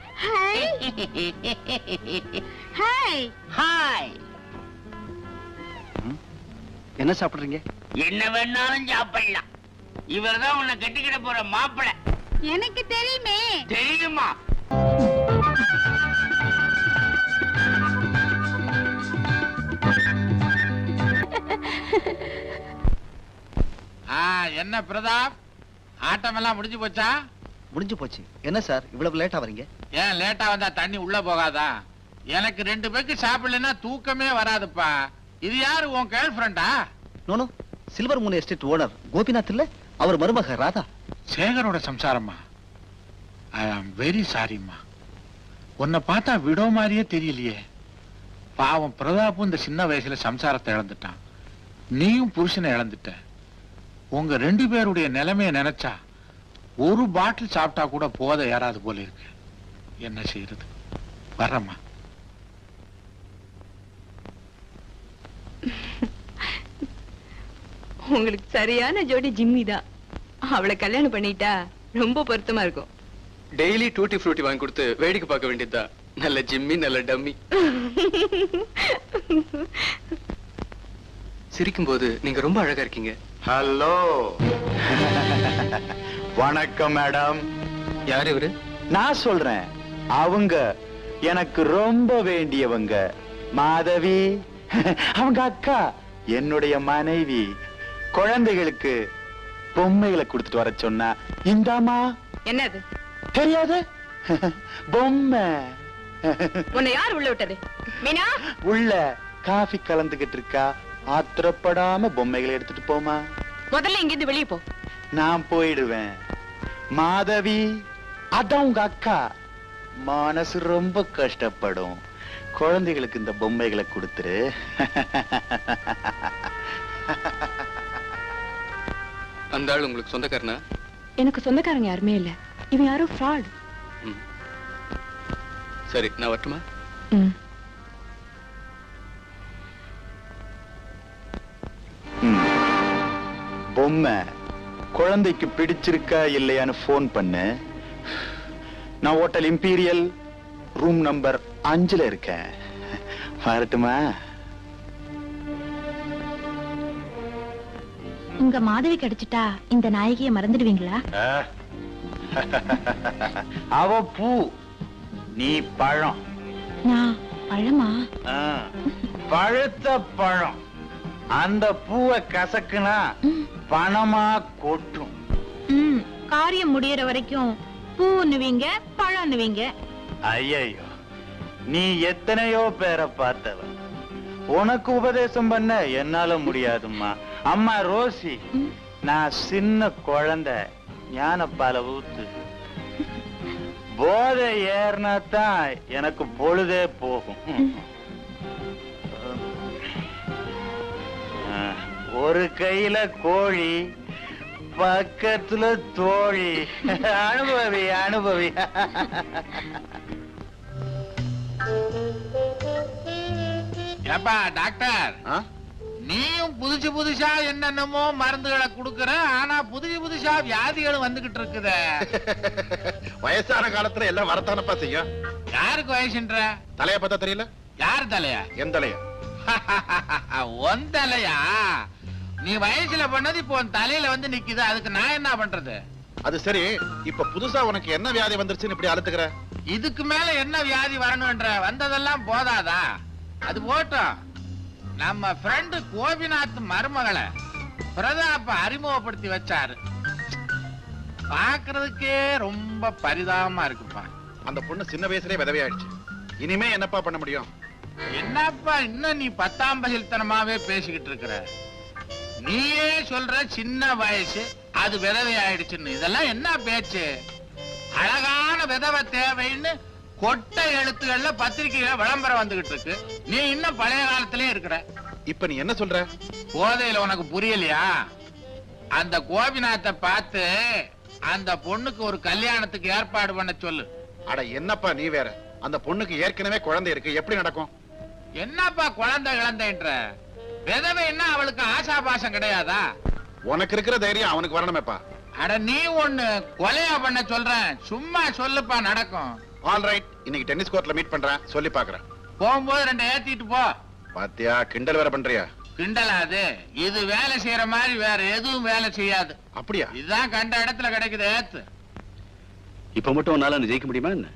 Hi hi. என்ன சாப்பிடுறீங்க? என்ன வேணாலும் சாப்பிடலாம். இவர்தான் உன்னை கட்டிக்கிட போற மாப்பிள்ளை. எனக்கு தெரியுமே. தெரியுமா? என்ன பிரதாப், ஆட்டம் எல்லாம் முடிஞ்சு போச்சா? முடிஞ்சு போச்சு. என்ன சார் இவ்வளவு லேட்டா வரீங்க? ஏன் லேட்டா வந்தா தண்ணி உள்ள போகாதா? எனக்கு 2 பேருக்கு சாப்பிடலன்னா தூக்கமே வராதுப்பா. இது யாரு, உன் கேர்ள் ஃப்ரெண்டா? No no, silver moon estate owner Gopinath இல்ல, அவர் மருமக ராதா. சேகரோட சம்சாரம்மா. ஐ ஆம் வெரி சாரிம்மா. உன்னை பார்த்தா விடோ மாதிரியே தெரியலையே. பாவம் பிரதாப்பும் இந்த சின்ன வயசுல சம்சாரத்தை இழந்துட்டான். நீயும் புருஷனை இழந்துட்ட. உங்க 2 பேருடைய நிலைமைய நினைச்சா ஒரு பாட்டில் சாப்பிட்டா கூட போத ஏறாது போல இருக்கு. என்ன செய்யறது? வர்றம்மா. உங்களுக்கு சரியான ஜோடி ஜிம்மி தான். அவளை கல்யாணம் பண்ணிட்டா ரொம்ப பொருத்தமா இருக்கும். டெய்லி டூட்டி ஃப்ரூட்டி வாங்கி கொடுத்து வேடிக்கை பார்க்க வேண்டியதா. நல்ல ஜிம்மி, நல்ல டம்மி. சிரிக்கும் போது நீங்க ரொம்ப அழகா இருக்கீங்க. ஹலோ. வணக்கம் மேடம். யார் இவரு? நான் சொல்றேன், அவங்க எனக்கு ரொம்ப வேண்டியவங்க. மாதவி அவங்க அக்கா, என்னுடைய மனைவி. குழந்தைகளுக்கு பொம்மைகளை கொடுத்துட்டு வர சொன்னா இந்தாமா. என்னது தெரியாது? பொம்மை. உன்னை யார் உள்ள விட்டது? மீனா உள்ள காஃபி கலந்துகிட்டு இருக்கா. ஆத்திரப்படாம பொம்மைகளை எடுத்துட்டு போமா. முதல்ல இங்கிருந்து வெளியே போ. நான் போயிடுவேன். மாதவி, அதான் உங்க அக்கா. மனசு ரொம்ப கஷ்டப்படும். குழந்தைகளுக்கு இந்த பொம்மைகளை கொடுத்துரு. அந்த ஆள் உங்களுக்கு சொந்தக்காரனா? எனக்கு சொந்தக்காரங்க யாருமே இல்ல. இவன் யாரோ ஃப்ராட். சரி, நான் வரட்டுமா? பொம்மை குழந்தைக்கு பிடிச்சிருக்கா இல்லையான்னு போன் பண்ணு. நான் ஹோட்டல் இம்பீரியல் ரூம் நம்பர் 5ல இருக்கேன். வரட்டுமா? உங்க மாதவி கிடைச்சிட்டா இந்த நாயகியை மறந்துடுவீங்களா? அவ பூ, நீ பழம். நான் பழமா? பழுத்த பழம். அந்த பூவை கசக்குனா பணமா கொட்டும். காரியம் முடியற வரைக்கும் பூன்னுவீங்க, பழம்னுவீங்க. ஐயோ, நீ எத்தனையோ பேரை பார்த்தவ. உனக்கு உபதேசம் பண்ண என்னால முடியாதும்மா. அம்மா ரோசி, நான் சின்ன குழந்தை, ஞானப்பால ஊத்து. போதை ஏறினா தான் எனக்கு பொழுதே போகும். ஒரு கையில கோழி, பக்கத்துல தோழி. அனுபவி அனுபவி. ஏப்பா டாக்டர், நீயும் புதுசு புதுசா என்னென்னமோ மருந்துகளை குடுக்கற, ஆனா புதுசு புதுசா வியாதிகளும் வந்துகிட்டு இருக்குது. வயசான காலத்துல எல்லாம் வரத்தானப்பா செய்யும். யாருக்கு வயசுன்ற? தலைய பார்த்தா தெரியல? யார் தலையா? என் தலையா? உன் தலையா? நீ வயசுல பண்ணது இப்போ உன் தலையில வந்து நிக்குது, அதுக்கு நான் என்ன பண்றது? அது சரி, இப்ப புதுசா உனக்கு என்ன வியாதி வந்துருச்சுன்னு இப்படி அழுத்துக்கிற? இதுக்கு மேல என்ன வியாதி வரணும்ன்ற? வந்ததெல்லாம் போதாதா? அது போட்டோம். நம்ம ஃப்ரெண்டு கோபிநாத் மருமகளை பிரதாப்ப அறிமுகப்படுத்தி வச்சாரு. பாக்குறதுக்கே ரொம்ப பரிதாபமா இருக்குப்பா. அந்த பொண்ணு சின்ன வயசுலயே விதவையாயிடுச்சு. இனிமே என்னப்பா பண்ண முடியும்? என்னப்பா இன்னும் நீ 10ஆம் பகில்தனமாவே பேசிக்கிட்டு இருக்கிற? நீயே சொல்ற சின்ன வயசு, அது விதவை ஆயிடுச்சுன்னு. இதெல்லாம் என்ன பேச்சு? அழகான விதவை தேவைன்னு கொட்டை எழுத்துக்கள்ல பத்திரிகையில விளம்பரம் வந்துகிட்டு இருக்கு. நீ இன்னும் பழைய காலத்திலே இருக்கிற. இப்ப நீ என்ன சொல்ற? போதையில உனக்கு புரியலையா? அந்த கோபிநாத்தை பார்த்து அந்த பொண்ணுக்கு ஒரு கல்யாணத்துக்கு ஏற்பாடு பண்ண சொல்லு. அட என்னப்பா நீ வேற, அந்த பொண்ணுக்கு ஏற்கனவே குழந்தை இருக்கு, எப்படி நடக்கும்? என்னப்பா குழந்தை கிழந்தைன்ற? விதவைன்னா அவளுக்கு ஆசாபாசம் கிடையாதா? உனக்கு இருக்கிற தைரியம் அவனுக்கு வரணுமேப்பா. அட நீ ஒண்ணு கொலையா பண்ண சொல்றேன், சும்மா சொல்லுப்பா நடக்கும். ஆல் ரைட், இன்னைக்கு டென்னிஸ் கோர்ட்ல மீட் பண்றேன், சொல்லி பாக்குறேன். போகும்போது 2 ஏத்திட்டு போ. பாத்தியா, கிண்டல் வேற பண்றியா? கிண்டலாது, இது வேலை செய்யற மாதிரி வேற எதுவும் வேலை செய்யாது. அப்படியா? இதுதான் கண்ட இடத்துல கிடைக்குது, ஏத்து. இப்ப மட்டும் உன்னால ஜெயிக்க முடியுமா என்ன?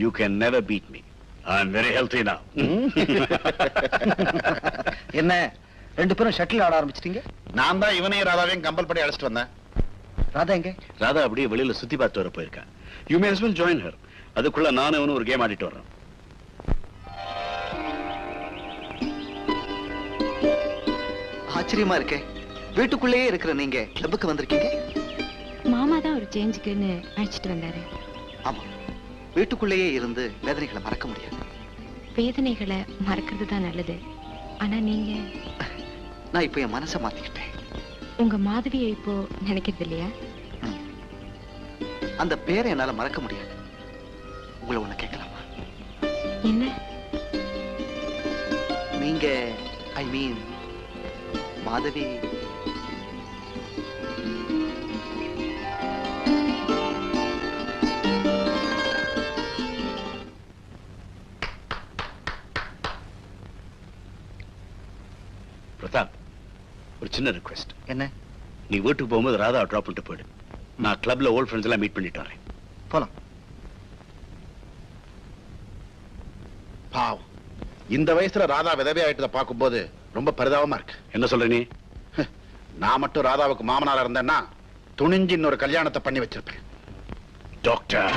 You can never beat me. I'm very healthy now. என்ன ரெண்டு பேரும் ஷட்டில் ஆட ஆரம்பிச்சிட்டீங்க? நான் தான் இவனையும் ராதாவையும் கம்பல் பண்ணி அழைச்சிட்டு வந்தேன். ராதா எங்க? ராதா அப்படியே வெளியில சுத்தி பார்த்து வர போயிருக்கா. You may as well join her. அதுக்குள்ள நானும் இவனும் ஒரு கேம் ஆடிட்டு வர்றேன். ஆச்சரியமா இருக்கே, வீட்டுக்குள்ளேயே இருக்கிற நீங்க கிளப்புக்கு வந்திருக்கீங்க. மாமா தான் ஒரு சேஞ்சுக்குன்னு அழைச்சிட்டு வந்தாரு. ஆமா, வீட்டுக்குள்ளேயே இருந்து வேதனைகளை மறக்க முடியாது. வேதனைகளை மறக்கிறது தான் நல்லது. ஆனா நீங்க... நான் இப்ப என் மனசை மாத்திக்கிட்டேன். உங்க மாதவியை இப்போ நினைக்கிறது இல்லையா? அந்த பேரை என்னால மறக்க முடியாது. உங்களை ஒண்ணு கேட்கலாமா? என்ன? நீங்க ஐ மீன் மாதவி பிரதாப், ஒரு சின்ன ரிக்வெஸ்ட். என்ன? நீ வீட்டுக்கு போகும்போது ராதா டிராப் பண்ணிட்டு போயிடு. நான் கிளப்ல ஓல்ட் ஃப்ரெண்ட்ஸ் எல்லாம் மீட் பண்ணிட்டு வரேன். போலாம். பாவம், இந்த வயசுல ராதா விதவை ஆயிட்டதை பார்க்கும்போது ரொம்ப பரிதாபமா இருக்கு. என்ன சொல்ற நீ? நான் மட்டும் ராதாவுக்கு மாமனாரா இருந்தேன்னா துணிஞ்சு இன்னொரு கல்யாணத்தை பண்ணி வச்சிருப்பேன். டாக்டர்,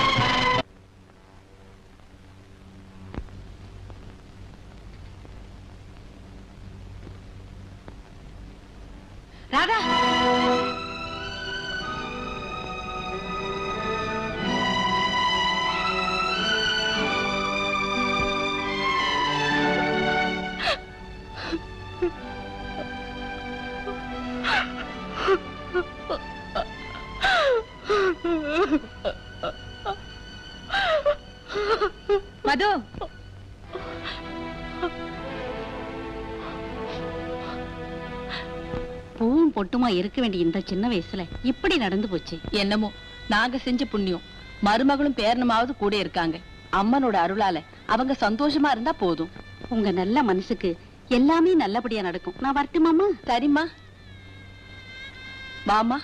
ராதா, மது, பூவும் பொட்டுமா இருக்க வேண்டிய இந்த சின்ன வயசுல இப்படி நடந்து போச்சு. என்னமோ நாங்க செஞ்ச புண்ணியம். மருமகளும் பேரனுமாவது கூட இருக்காங்க. அம்மனோட அருளால அவங்க சந்தோஷமா இருந்தா போதும். உங்க நல்ல மனசுக்கு எல்லாமே நல்லபடியா நடக்கும். நான் வரட்டுமாமா? சரிம்மா. வாமா.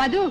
மது,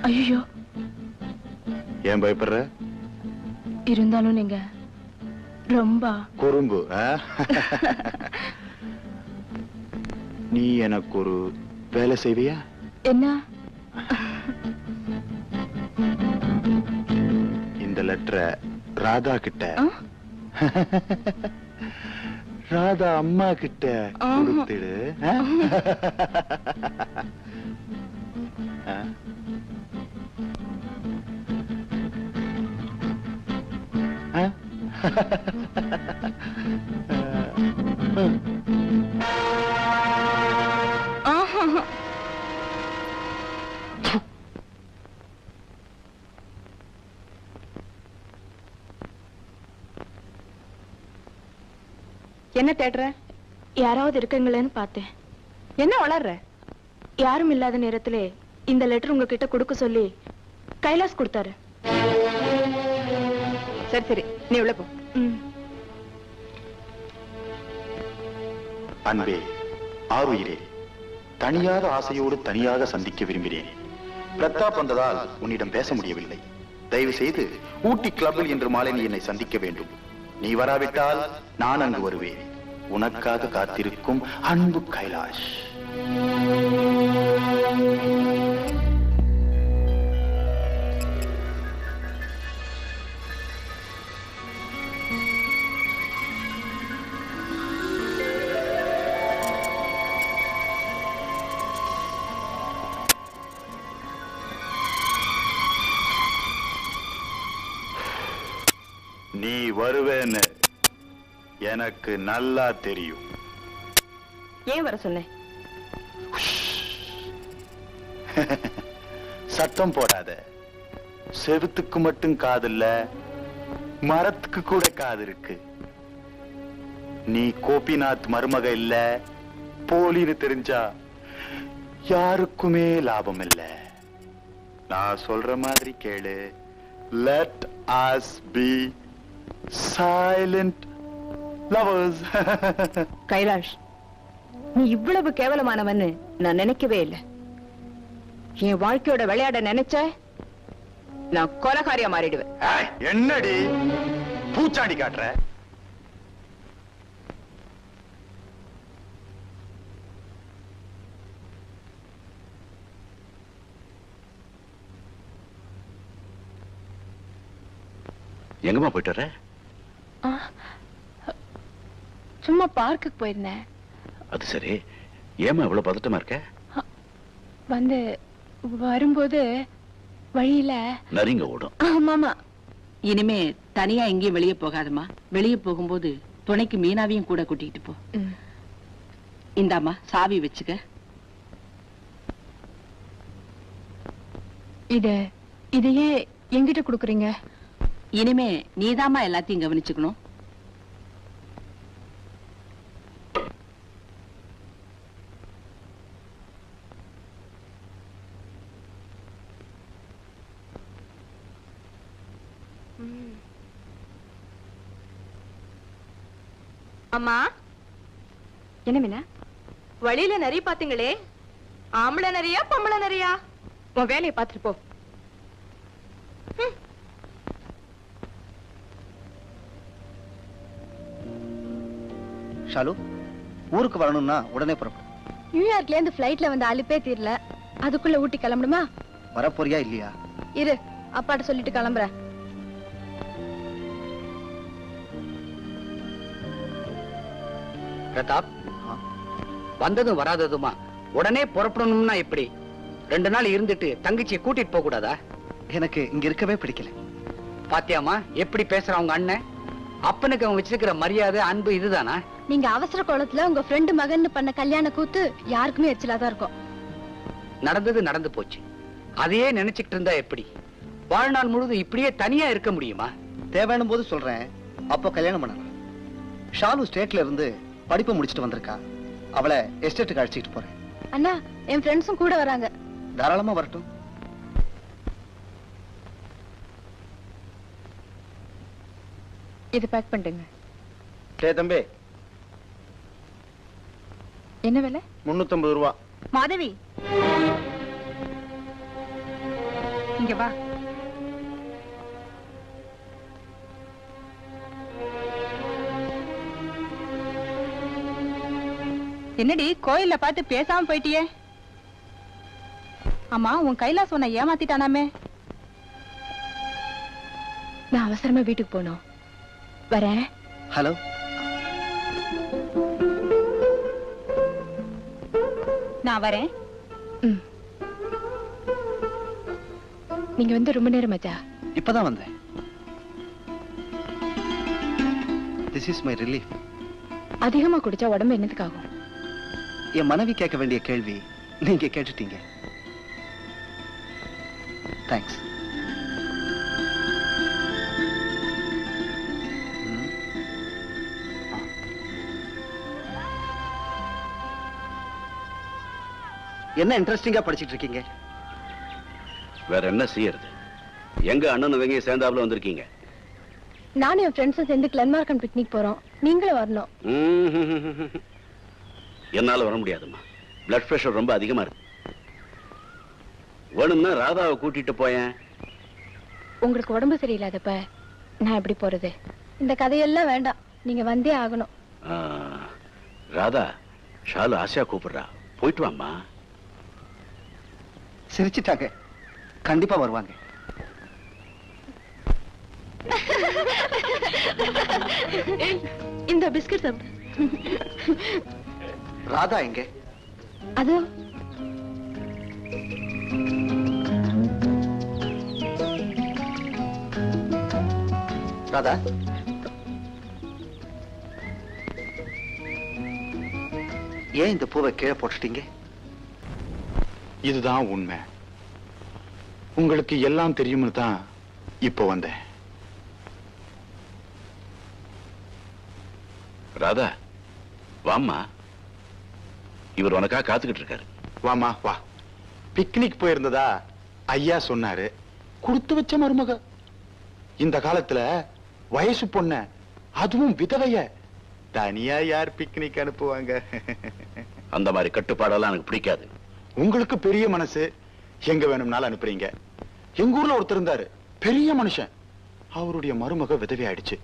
ஐயோ, ஏன் பயப்படுற? இருந்தாலும் நீங்க ரொம்ப குறும்பு. நீ எனக்கு ஒரு வேலை செய்வியா? என்ன? இந்த லெட்டரை ராதா கிட்ட, ராதா அம்மா கிட்ட கொடுத்துடு. என்ன தேடுற? யாராவது இருக்கீங்களேன்னு பார்த்தேன். என்ன வளர்ற? யாரும் இல்லாத நேரத்திலே இந்த லெட்டர் உங்ககிட்ட கொடுக்க சொல்லி கைலாஸ் கொடுத்தாரு. சரி சரி, நீ உள்ள போ. அன்பே, ஆருயிரே, தனியாத ஆசையோடு தனியாக சந்திக்க விரும்பினேன். பிரதாப் வந்ததால் உன்னிடம் பேச முடியவில்லை. தயவு செய்து ஊட்டி கிளப்பில் இன்று மாலை நீ என்னை சந்திக்க வேண்டும். நீ வராவிட்டால் நான் அங்கு வருவேன். உனக்காக காத்திருக்கும் அன்பு கைலாஷ். நீ வருவேன்னு எனக்கு நல்லா தெரியும். ஏன் வர சொன்னேன்? சத்தம் போடாத. செவுத்துக்கு மட்டும் காது இல்ல, மரத்துக்கு கூட காது இருக்கு. நீ கோபிநாத் மருமக இல்ல, போலின்னு தெரிஞ்சா யாருக்குமே லாபம் இல்ல. நான் சொல்ற மாதிரி கேளு. Let us be silent lovers. Kailash, நீ இவ்வளவு கேவலமானவன்னு நான் நினைக்கவே இல்லை. என் வாழ்க்கையோட விளையாட நினைச்ச நான் கொலகாரியா மாறிடுவேன். என்னடி பூச்சாண்டி காட்டுற? எங்கம்மா போயிட்டு வர? சும்மா பார்க்குக்கு போயிருந்தேன். அது சரி, ஏமா இவ்வளவு பதட்டமா இருக்க? வந்து வரும்போது வழியில நரிங்க ஓடும். ஆமாமா. இனிமே தனியா எங்கேயும் வெளியே போகாதம்மா. வெளியே போகும்போது துணைக்கு மீனாவையும் கூட கூட்டிட்டு போ. இந்தாம்மா சாவி வச்சுக்க. இதையே எங்கிட்ட கொடுக்குறீங்க? இனிமே நீதாம்மா எல்லாத்தையும் கவனிச்சுக்கணும். அம்மா, என்ன மீனா? வழியில நிறைய பாத்தீங்களே, ஆம்பளை நிறையா பொம்பளை நிறையா? உன் வேலையை பார்த்துட்டு போ. ஷாலு, ஊருக்கு வரணும்னா உடனே புறப்படும். நியூயார்க்ல இருந்து ஃபிளைட்ல வந்து அலுப்பே தீரல, அதுக்குள்ள ஊட்டி கிளம்பணுமா? வரப்போறியா இல்லையா? இரு, அப்பாட்ட சொல்லிட்டு கிளம்புறேன். பிரதாப், வந்ததும் வராததுமா உடனே புறப்படணும்னா எப்படி? 2 நாள் இருந்துட்டு தங்கச்சியை கூட்டிட்டு போக கூடாதா? எனக்கு இங்க இருக்கவே பிடிக்கல. பாத்தியாமா எப்படி பேசுற அவங்க அண்ணன்? அப்பனுக்கு அவங்க வச்சிருக்கிற மரியாதை அன்பு இதுதானா? நீங்க அவசர கோலத்துல உங்க ஃப்ரெண்டு மகன் பண்ண கல்யாண கூத்து யாருக்குமே எச்சலாதான் இருக்கும். நடந்தது நடந்து போச்சு. அதையே நினைச்சுக்கிட்டு இருந்தா எப்படி? வாழ்நாள் முழுதும் இப்படியே தனியா இருக்க முடியுமா? தேவையான போது சொல்றேன், அப்போ கல்யாணம் பண்ணலாம். ஷாலு ஸ்டேட்ல இருந்து படிப்பு முடிச்சிட்டு வந்திருக்கா. அவளை எஸ்டேட்டுக்கு அழைச்சிட்டு போறேன். அண்ணா, என் ஃப்ரெண்ட்ஸும் கூட வராங்க. தாராளமா வரட்டும். இது பேக் பண்ணுங்க. டே தம்பி, என்ன விலை? 350 ரூபா. மாதவி, இங்க வா. என்னடி கோயில்ல பார்த்து பேசாம போயிட்டியே? ஆமா, உன் கைலாஸ் உன்னை ஏமாத்திட்டானாமே? நான் அவசரமா வீட்டுக்கு போனோம். வரேன். ஹலோ. நான் வரேன். நீங்க வந்து ரொம்ப நேரம் ஆச்சா? இப்பதான் வந்தேன். This is my relief. அதிகமா குடிச்சா உடம்பு என்னத்துக்காகும்? என் மனைவி கேட்க வேண்டிய கேள்வி நீங்க கேட்டுட்டீங்க. தேங்க்ஸ். என்ன இன்ட்ரெஸ்டிங்கா படிச்சிட்டு இருக்கீங்க? வேற என்ன செய்யறது? எங்க அண்ணன் தங்கையும் சேர்ந்தாப்புல வந்திருக்கீங்க. நானும் என் ஃப்ரெண்ட்ஸும் சேர்ந்து கிளன்மார்க்கன் பிக்னிக் போறோம். நீங்களும் வரணும். என்னால வர முடியாதும்மா. பிளட் பிரஷர் ரொம்ப அதிகமா இருக்கு. வேணும்னா ராதாவை கூட்டிட்டு போயேன். உங்களுக்கு உடம்பு சரியில்லாதப்ப நான் எப்படி போறது? இந்த கதையெல்லாம் வேண்டாம். நீங்க வந்தே ஆகணும். ராதா, ஷாலு ஆசையா கூப்பிடுறா, போயிட்டு வாம்மா. சிரிச்சிட்டாங்க. கண்டிப்பா வருவாங்க. இந்த பிஸ்கட் சாப்பிடு. ராதா எங்க? அது ராதா, ஏன் இந்த பூவை கீழே போட்டுட்டீங்க? இதுதான் உண்மை. உங்களுக்கு எல்லாம் தெரியும்னு தான் இப்போ வந்தேன். ராதா, வாம்மா. இவர் உனக்கா காத்துக்கிட்டு இருக்காரு. வாமா வா. பிக்னிக் போயிருந்ததா ஐயா சொன்னாரு. கொடுத்து வச்ச மருமக. இந்த காலத்துல வயசு பொண்ண, அதுவும் விதவைய தனியா யார் பிக்னிக் அனுப்புவாங்க? அந்த மாதிரி கட்டுப்பாடெல்லாம் எனக்கு பிடிக்காது. உங்களுக்கு பெரிய மனசு, எங்க வேணும்னாலும் அனுப்புறீங்க. எங்க ஊர்ல ஒருத்தர் இருந்தாரு, பெரிய மனுஷன். அவருடைய மருமக விதவை ஆயிடுச்சு.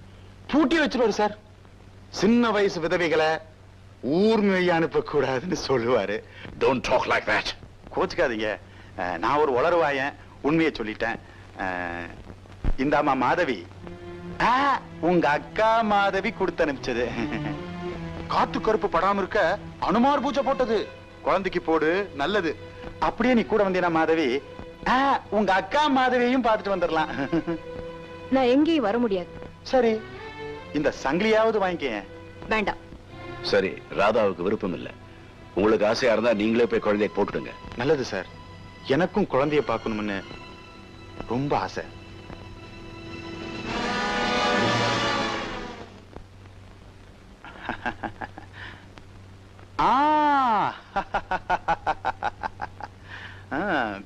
பூட்டி வச்சிருவாரு சார். சின்ன வயசு விதவைகளை ஊர் மேய அனுப்ப கூடாதுன்னு சொல்லுவாரு. Don't talk like that. கோச்சுக்காதீங்க, நான் ஒரு உளறுவாயன், உண்மையை சொல்லிட்டேன். இந்தாமா மாதவி. உங்க அக்கா மாதவி கொடுத்து அனுப்பிச்சது. காத்து கருப்பு படாம இருக்க அனுமார் பூஜை போட்டது. குழந்தைக்கு போடு, நல்லது. அப்படியே நீ கூட வந்தீனா மாதவி, உங்க அக்கா மாதவியையும் பார்த்துட்டு வந்துடலாம். நான் எங்கேயும் வர முடியாது. சரி, இந்த சங்கிலியாவது வாங்கிக்க. வேண்டாம். சரி, ராதாவுக்கு விருப்பம் இல்ல. உங்களுக்கு ஆசையா இருந்தா நீங்களே போய் குழந்தைய போட்டுடுங்க. நல்லது சார். எனக்கும் குழந்தைய பார்க்கணும்னு ரொம்ப ஆசை.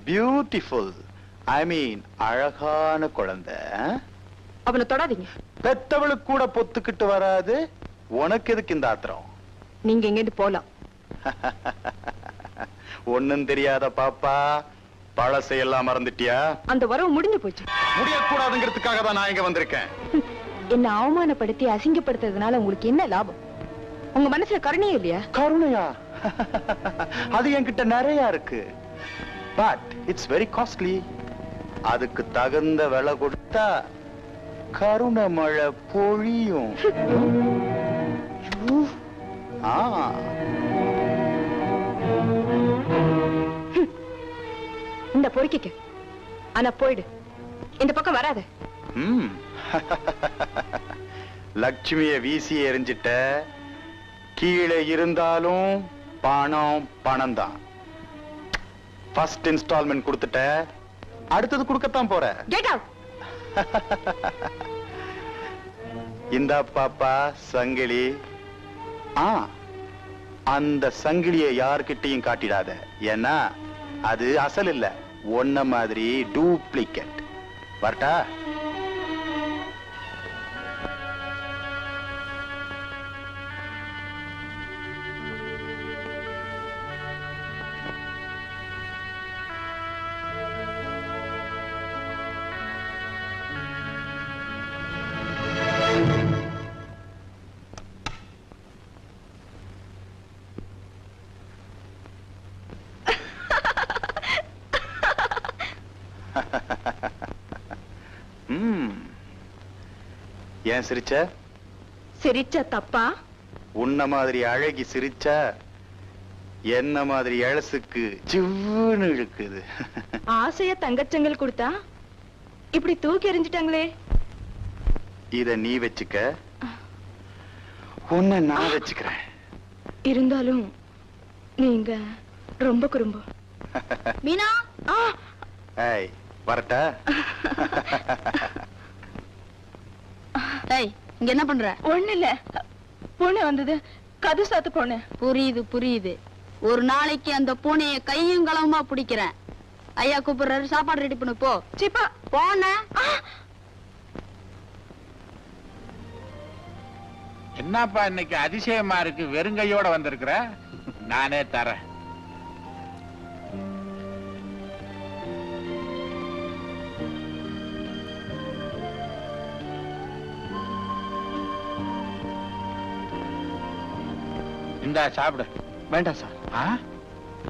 பியூட்டிஃபுல். ஐ மீன் அழகான குழந்தை. அவனை தொடாதீங்க. பெத்தவளுக்கு கூட பொத்துக்கிட்டு வராது. உனக்கு எதுக்கு இந்த ஆத்திரம்? நீங்க எங்கேருந்து போலாம். ஒண்ணும் தெரியாத பாப்பா, பழசையெல்லாம் மறந்துட்டியா? அந்த வரவு முடிஞ்சு போச்சு. முடியக்கூடாதுங்கிறதுக்காக தான் நான் இங்க வந்திருக்கேன். என்ன அவமானப்படுத்தி அசிங்கப்படுத்துறதுனால உங்களுக்கு என்ன லாபம்? உங்க மனசுல கருணையே இல்லையா? கருணையா? அது என்கிட்ட நிறைய இருக்கு. But it's very costly. அதுக்கு தகுந்த விலை கொடுத்தா கருணை மழை பொழியும். இந்த பொறுக்கிக்க. ஆனா போயிடு, இந்த பக்கம் வராத. லட்சுமிய வீசி எறிஞ்சிட்ட. கீழே இருந்தாலும் பணம் பணம் தான். ஃபர்ஸ்ட் இன்ஸ்டால்மெண்ட் கொடுத்துட்ட, அடுத்தது கொடுக்கத்தான் போற. Get out. இந்த பாப்பா சங்கிலி. அந்த சங்கிலியை யார்கிட்டையும் காட்டிடாத. ஏன்னா அது அசல் இல்ல, ஒன்ன மாதிரி டூப்ளிகேட். வரட்டா? ஏன் சிரிச்ச? சிரிச்சா தப்பா? உன்ன மாதிரி அழகி சிரிச்சா என்ன மாதிரி எழசுக்கு சிவ்வுன்னு இழுக்குது. ஆசையா தங்கச்சங்கள் கொடுத்தா இப்படி தூக்கி எறிஞ்சிட்டாங்களே. இத நீ வச்சுக்க, உன்னை நான் வச்சுக்கிறேன். இருந்தாலும் நீங்க ரொம்ப குறும்பு. மீனா, ஏய் வரட்டா? டேய் இங்க என்ன பண்ற? ஒண்ணு இல்ல, பூனை வந்தது, கது சாத்து பூனை. புரியுது புரியுது. ஒரு நாளைக்கு அந்த பூனைய கையும் களவுமா பிடிக்கிறேன். ஐயா கூப்பிடுறாரு, சாப்பாடு ரெடி பண்ணு போ. சிப்பா போன. என்னப்பா இன்னைக்கு அதிசயமா இருக்கு, வெறுங்கையோட வந்திருக்கிற? நானே தரேன். இந்தா சாப்பிடு. வேண்டாம் சார்,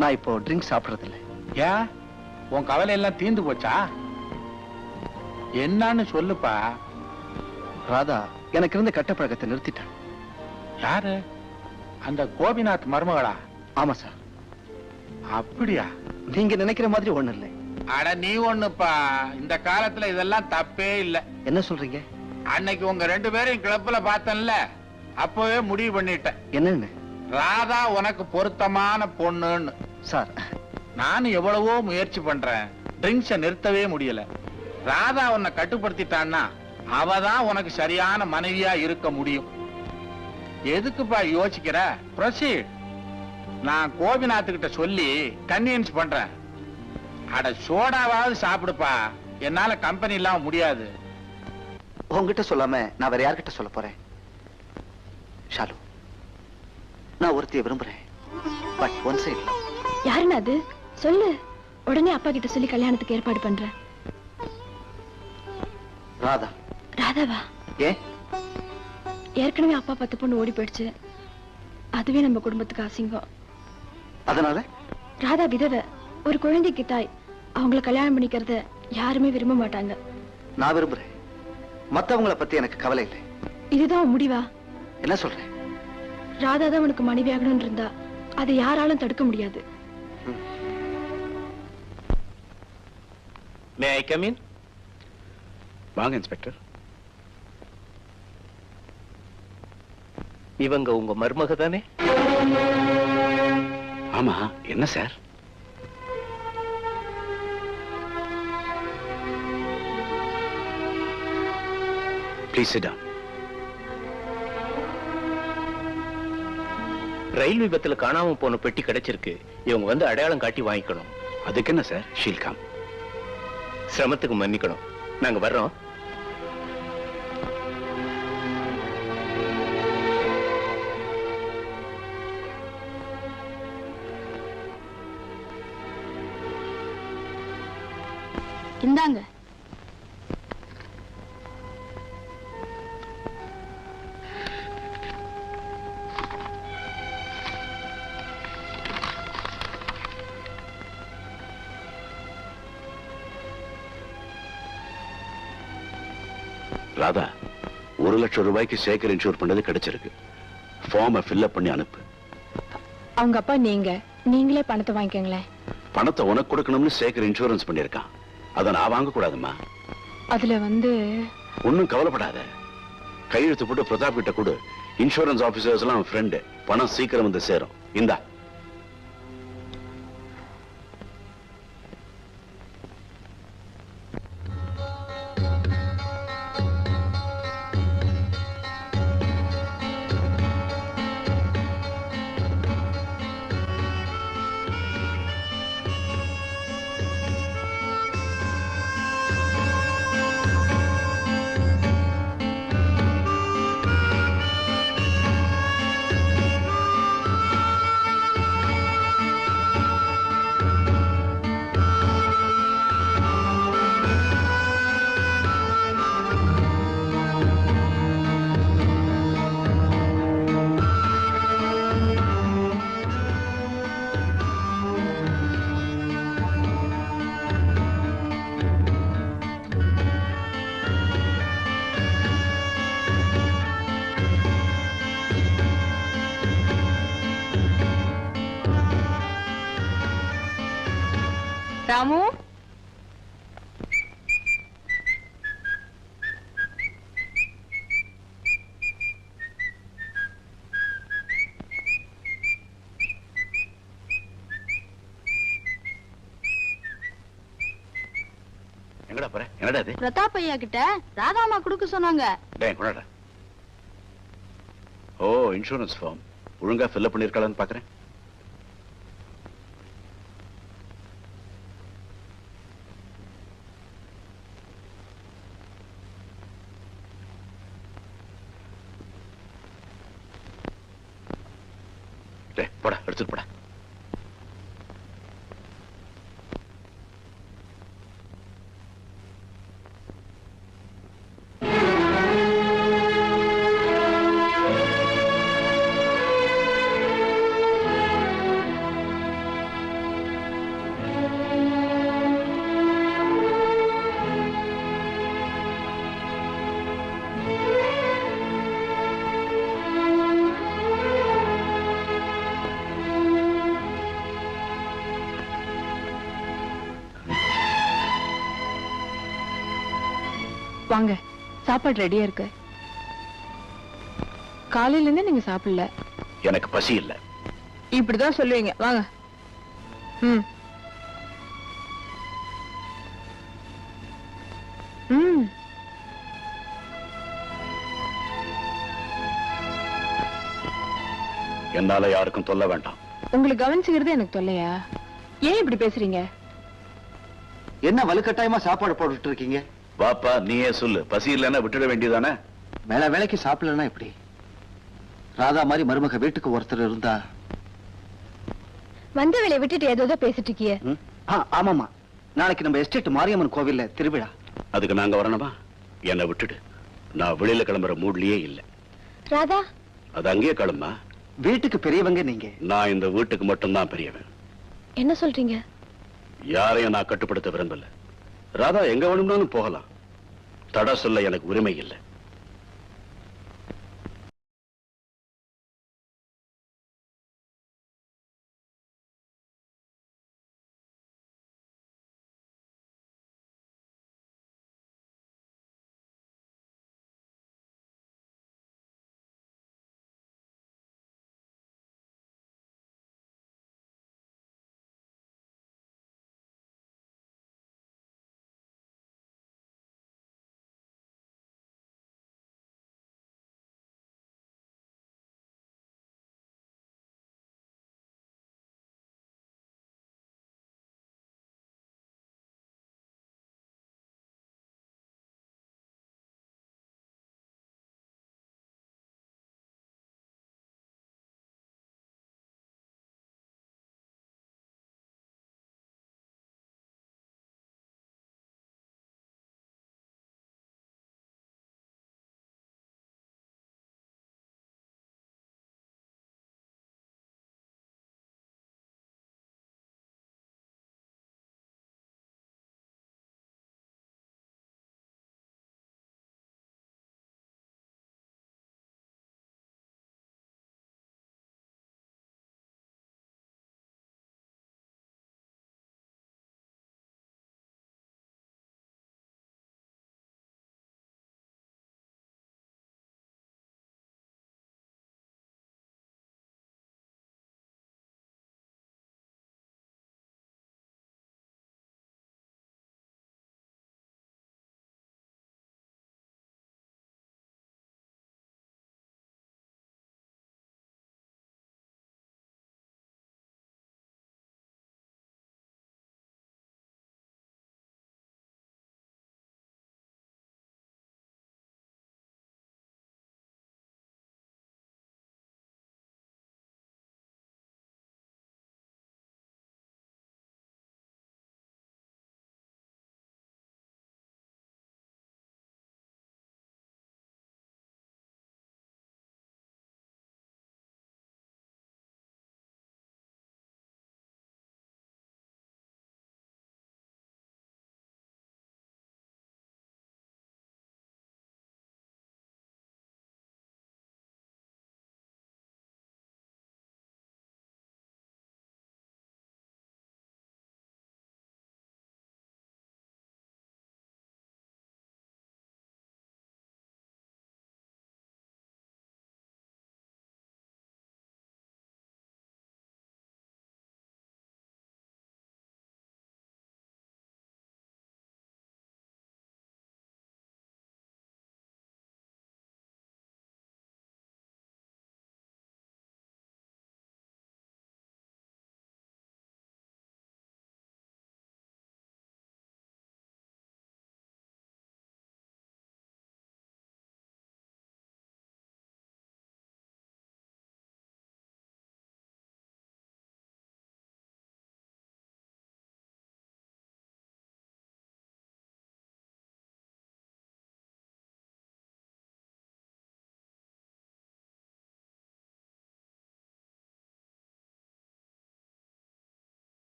நான் இப்போ ட்ரிங்க் சாப்பிடுறது இல்லை. ஏன், உன் கவலை எல்லாம் தீந்து போச்சா? என்னன்னு சொல்லுப்பா. ராதா எனக்கு இருந்த கெட்ட பழக்கத்தை நிறுத்திட்டேன். யாரு? அந்த கோபிநாத் மருமகளா? ஆமா சார். அப்படியா? நீங்க நினைக்கிற மாதிரி ஒண்ணு இல்லை. அட நீ ஒண்ணுப்பா, இந்த காலத்துல இதெல்லாம் தப்பே இல்ல. என்ன சொல்றீங்க? அன்னைக்கு உங்க 2 பேரையும் கிளப்ல பார்த்தேன்ல, அப்பவே முடிவு பண்ணிட்டேன். என்னன்னு? ராதா உனக்கு பொருத்தமான பொண்ணுன்னு. சார், நானும் எவ்வளவோ முயற்சி பண்றேன், ட்ரிங்க்ஸ நிறுத்தவே முடியல. ராதா உன்னை கட்டுப்படுத்திட்டான்னா அவதான் உனக்கு சரியான மனைவியா இருக்க முடியும். எதுக்குப்பா யோசிக்கிற? ப்ரொசீட். நான் கோபிநாத்துக்கிட்ட சொல்லி கன்வின்ஸ் பண்றேன். அட சோடாவாவது சாப்பிடுப்பா, என்னால கம்பெனி இல்லாம முடியாது. உங்ககிட்ட சொல்லாம நான் வேற யார்கிட்ட சொல்ல போறேன்? ஷாலு, நான் ஒருத்தைய விரும்புறேன். But one side love. யாருன்னு அது சொல்லு. உடனே அப்பா கிட்ட சொல்லி கல்யாணத்துக்கு ஏற்பாடு பண்றேன். ராதா. ராதாவா? ஏன்? ஏற்கனவே அப்பா 10 பொண்ணு ஓடி போயிடுச்சு. அதுவே நம்ம குடும்பத்துக்கு அசிங்கம். அதனால ராதா விதவை, ஒரு குழந்தைக்கு தாய். அவங்கள கல்யாணம் பண்ணிக்கிறத யாருமே விரும்ப மாட்டாங்க. நான் விரும்புறேன். மத்தவங்கள பத்தி எனக்கு கவலை இல்லை. இதுதான் முடிவா? என்ன சொல்றேன்? ராதா தான் உனக்கு மனைவியாகணும்னு இருந்தா அதை யாராலும் தடுக்க முடியாது. May I come in? வாங்க இன்ஸ்பெக்டர். இவங்க உங்க மருமக தானே? ஆமா, என்ன சார்? Please sit down. ரயில் விபத்துல காணாம போன பெட்டி கிடைச்சிருக்கு. இவங்க வந்து அடையாளம் காட்டி வாங்கிக்கணும். அதுக்கு என்ன சார்? ஷீல்காம். சிரமத்துக்கு மன்னிக்கணும். நாங்க வர்றோம். இந்தாங்க. ராதா, 1 லட்சம் ரூபாய்க்கு சேகர் இன்சூர் பண்ணது கிடைச்சிருக்கு. ஃபார்மை ஃபில்அப் பண்ணி அனுப்பு. அவங்க அப்பா நீங்களே பணத்தை வாங்கிக்கங்களேன். பணத்தை உனக்கு கொடுக்கணும்னு சேகர் இன்சூரன்ஸ் பண்ணிருக்கான். அதை நான் வாங்க கூடாதுமா? அதுல ஒன்னும் கவலைப்படாத. கையெழுத்து போட்டு பிரதாப் கிட்ட கொடு. இன்சூரன்ஸ் ஆபீசர்ஸ் எல்லாம் ஃப்ரெண்டு. பணம் சீக்கிரம் வந்து சேரும். இந்தா. ராமு, எங்கடா போற? என்னடா இது? பிரதாப் ஐயா கிட்ட ராதாமா குடுக்க சொன்னாங்க. டேய் கொண்டாடா. ஓ, இன்சூரன்ஸ் ஃபார்ம் ஒழுங்கா ஃபில் பண்ணிருக்காளான்னு பாக்குறேன். டேய் போடா, எடுத்துட்டு போடா. வாங்க, சாப்பாடு ரெடியா இருக்கு. காலையில இருந்து நீங்க சாப்பிடல. எனக்கு பசி இல்ல. இப்படிதான் சொல்லுவீங்க. வாங்க. ம் ம் என்னால யாருக்கும் தொல்ல வேண்டாம். உங்களை கவனிச்சுக்கிறது எனக்கு தொல்லையா? ஏன் இப்படி பேசுறீங்க? என்ன வலுக்கட்டாயமா சாப்பாடு போட்டுட்டு இருக்கீங்க? வாப்பா, நீயே சொல்லு. பசி இல்லைன்னா விட்டுட வேண்டியதானே? வேலை வேலைக்கு சாப்பிடலன்னா எப்படி? ராதா மாதிரி மருமக வீட்டுக்கு ஒருத்தர் இருந்தா. வந்த வேலையை விட்டுட்டு ஏதோ பேசிட்டு இருக்கிய. ஆமாமா, நாளைக்கு நம்ம எஸ்டேட் மாரியம்மன் கோவில்ல திருவிழா. அதுக்கு நாங்க வரணுமா? என்னை விட்டுடு. நான் வெளியில கிளம்புற மூட்லயே இல்ல. ராதா அது அங்கேயே கிளம்பா. வீட்டுக்கு பெரியவங்க நீங்க. நான் இந்த வீட்டுக்கு மட்டும்தான் பெரியவன். என்ன சொல்றீங்க? யாரையும் நான் கட்டுப்படுத்த விரும்பல. ராதா எங்க வேணும்னாலும் போகலாம். தடை சொல்ல எனக்கு உரிமை இல்லை.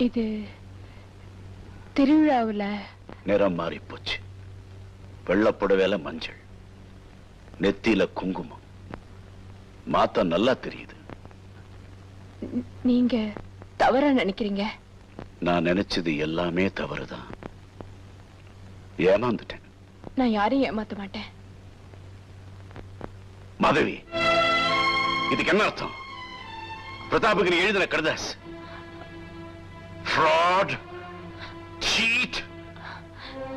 இது திருவிழாவுல நிறம் மாறி போச்சு. வெள்ளப்புடவேல மஞ்சள், நெத்தியில குங்குமம். மாத்தா நல்லா தெரியுது. நீங்க தவறா நினைக்கிறீங்க. நான் நினைச்சது எல்லாமே தவறுதான். ஏமாந்துட்டேன். நான் யாரையும் ஏமாத்த மாட்டேன். மாதவி, இதுக்கு என்ன அர்த்தம்? பிரதாபுக்கு நீ எழுதின கடிதாஸ் fraud, cheat,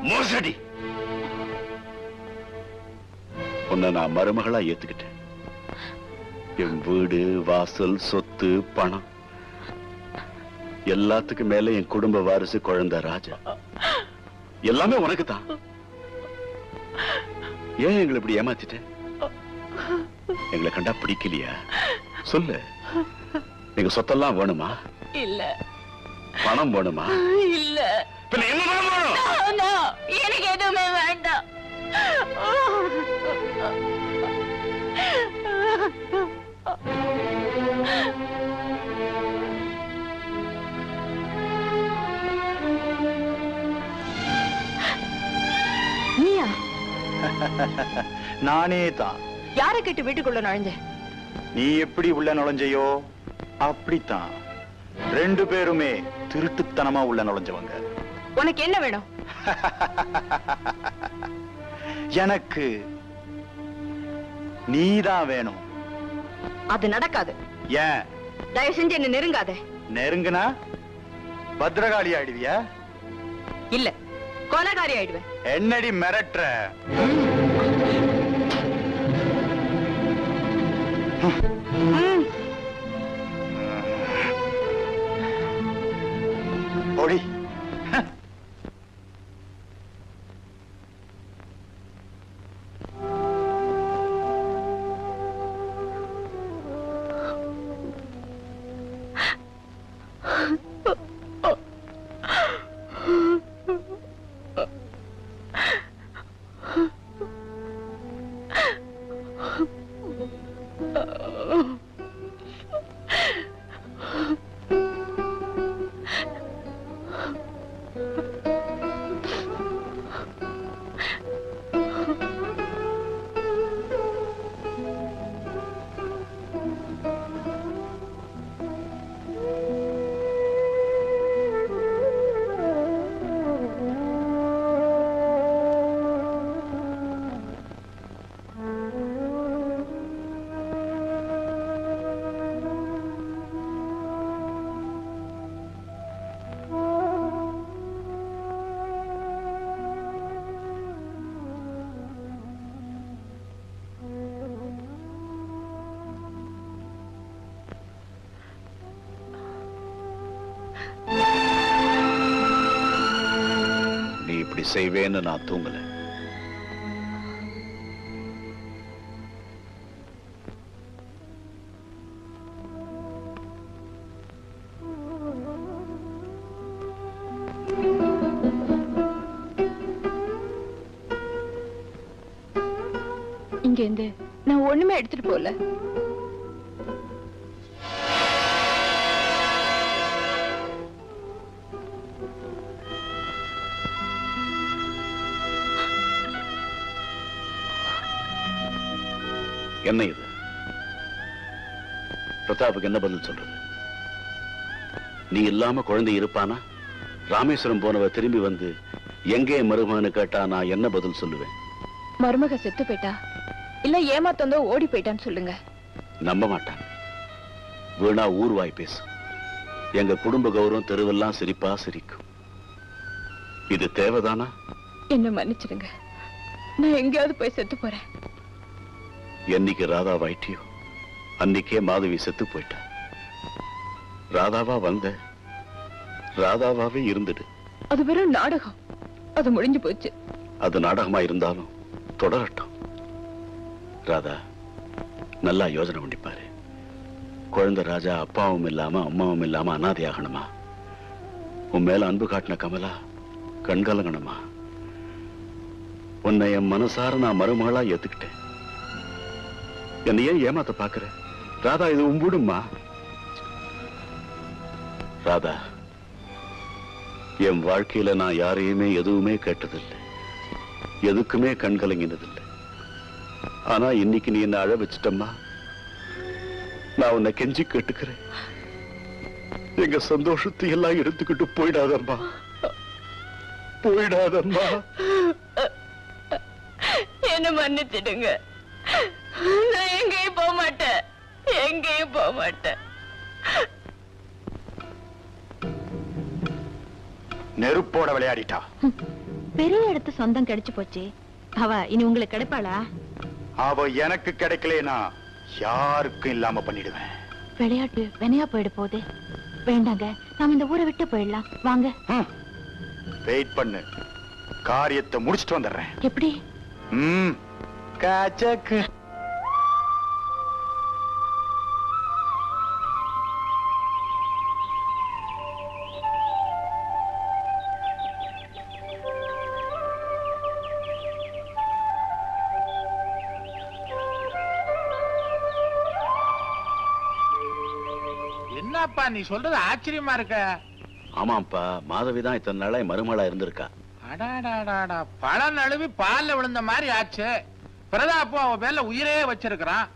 மோசடி. உன்னை நான் மருமகளா ஏத்துக்கிட்டேன். என் வீடு, வாசல், சொத்து, பணம் எல்லாத்துக்கும் மேல என் குடும்ப வாரிசு குழந்தை ராஜா எல்லாமே உனக்கு தான். ஏன் எங்களை இப்படி ஏமாத்திட்ட? எங்களை கண்டா பிடிக்கலையா? சொல்லு. நீங்க சொத்தெல்லாம் வேணுமா? இல்ல. பணம் வேணுமா? இல்ல. பின்ன என்னதான் வேணும்? எனக்கு எதுவுமே வேண்டாம். நீயா? நானே தான். யாரை கேட்டு வீட்டுக்குள்ள நுழைஞ்ச? நீ எப்படி உள்ள நுழைஞ்சையோ அப்படித்தான். 2 பேருமே திருட்டுத்தனமா உள்ள நுழைஞ்சவங்க. உனக்கு என்ன வேணும்? எனக்கு நீதான் வேணும். அது நடக்காது. ஏன்? தயவு செஞ்சு என்ன நெருங்காத. நெருங்குனா பத்ரகாளி ஆயிடுவியா? இல்ல, கொலைகாரி ஆயிடுவேன். என்னடி மிரட்டுற? ஓடி. இப்படி செய்வேன்னு நான் தூங்கல. இங்க இருந்து நான் ஒண்ணுமே எடுத்துட்டு போல. என்ன இது? பிரதாப்புக்கு என்ன பதில் சொல்றது? நீ இல்லாம குழந்தை இருப்பானா? ராமேஸ்வரம் போனவ திரும்பி வந்து எங்கே மருமகன்னு கேட்டா நான் என்ன பதில் சொல்லுவேன்? மருமக செத்து போயிட்டா இல்ல ஏமாத்தந்தோ ஓடி போயிட்டான்னு சொல்லுங்க. நம்ப மாட்டான். வீணா ஊர்வாய் பேசு. எங்க குடும்ப கௌரவம் தெருவெல்லாம் சிரிப்பா சிரிக்கும். இது தேவைதானா? என்ன மன்னிச்சிடுங்க. நான் எங்கேயாவது போய் செத்து போறேன். என்னைக்கு ராதா வாயிட்டியோ அன்னைக்கே மாதவி செத்து போயிட்டா. ராதாவா வந்த, ராதாவாவே இருந்துடு. அது வெறும் நாடகம். அது முடிஞ்சு போச்சு. அது நாடகமா இருந்தாலும் தொடரட்டும். ராதா, நல்லா யோசனை பண்ணிப்பாரு. குழந்தை ராஜா அப்பாவும் இல்லாம அம்மாவும் இல்லாம அனாதை ஆகணுமா? உன் மேல அன்பு காட்டின கமலா கண்கலங்கணுமா? உன்னை என் மனசார நான் மருமகளா ஏத்துக்கிட்டேன். என்னை ஏன் ஏமாத்த பாக்குற? ராதா, இது உம்பிடுமா? ராதா, என் வாழ்க்கையில நான் யாரையுமே எதுவுமே கேட்டதில்லை, எதுக்குமே கண் கலங்கினதில்லை. ஆனா இன்னைக்கு நீ என்ன அழ வச்சிட்டம்மா. நான் உன்னை கெஞ்சி கேட்டுக்கிறேன், எங்க சந்தோஷத்தை எல்லாம் எடுத்துக்கிட்டு போயிடாதம்மா, போயிடாதம்மா. என்ன மன்னிச்சிடுங்க, நான் எங்கேயும் போக மாட்டேன், எங்கேயும் போக மாட்டேன். நெருப்போட விளையாடிட்டா. பெரிய இடத்து சொந்தம் கிடைச்சு போச்சு, அவ இனி உங்களுக்கு கிடைப்பாளா? அவ எனக்கு கிடைக்கலனா யாருக்கும் இல்லாம பண்ணிடுவேன். விளையாட்டு வெனையா போயிட போகுது. வேண்டாங்க, நாம இந்த ஊரை விட்டு போயிடலாம் வாங்க. வெயிட் பண்ணு, காரியத்தை முடிச்சிட்டு வந்துடுறேன். எப்படி? காச்சக்கு. என்னப்பா நீ சொல்றது ஆச்சரியமா இருக்க. ஆமாப்பா, மாதவிதான் இத்தனை நாளா மருமகளா இருந்திருக்கா. அடாடாடாடா, பழம் நழுவி பால்ல விழுந்த மாதிரி ஆச்சு. பிரதாப்பு அவ பேர்ல உயிரே வச்சிருக்கிறான்.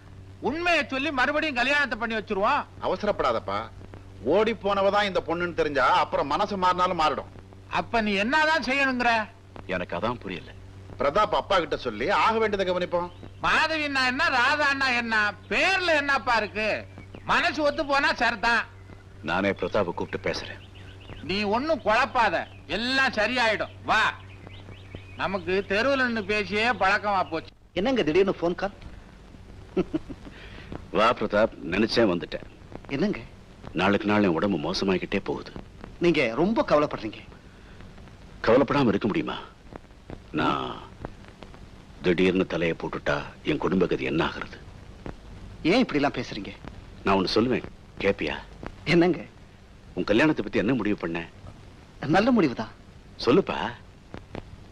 உண்மையை சொல்லி மறுபடியும் கல்யாணத்தை பண்ணி வச்சிருவோம். அவசரப்படாதப்பா, ஓடி போனவதான் இந்த பொண்ணுன்னு தெரிஞ்சா அப்புறம் மனசு மாறினாலும் மாறிடும். அப்ப நீ என்னதான் செய்யணுங்கிற? எனக்கு அதான் புரியல. பிரதாப் அப்பா கிட்ட சொல்லி ஆக வேண்டியதை கவனிப்போம். மாதவின்னா என்ன, ராதான்னா என்ன, பேர்ல என்னப்பா இருக்கு? மனசு ஒத்து போனா சரிதான். நானே பிரதாப்பை கூப்பிட்டு பேசுறேன். நீ ஒண்ணும் குழப்பாத, எல்லாம் சரியாயிடும். வா, நமக்கு தெருவில் நின்னு பேசியே பழக்கமா போச்சு. என்னங்க திடீர்னு போன் கால்? வா பிரதாப், நினைச்சேன் வந்துட்டேன். என்னங்க? நாளுக்கு நாள் என் உடம்பு மோசமாகிட்டே போகுது. நீங்க ரொம்ப கவலைப்படுறீங்க. கவலைப்படாம இருக்க முடியுமா? நான் திடீர்னு தலையை போட்டுட்டா என் குடும்ப கதி என்ன ஆகுறது? ஏன் இப்படி எல்லாம் பேசுறீங்க? நான் ஒண்ணு சொல்லுவேன், கேப்பியா? என்னங்க? உன் கல்யாணத்தை பத்தி என்ன முடிவு பண்ண? நல்ல முடிவுதான். சொல்லுப்பா.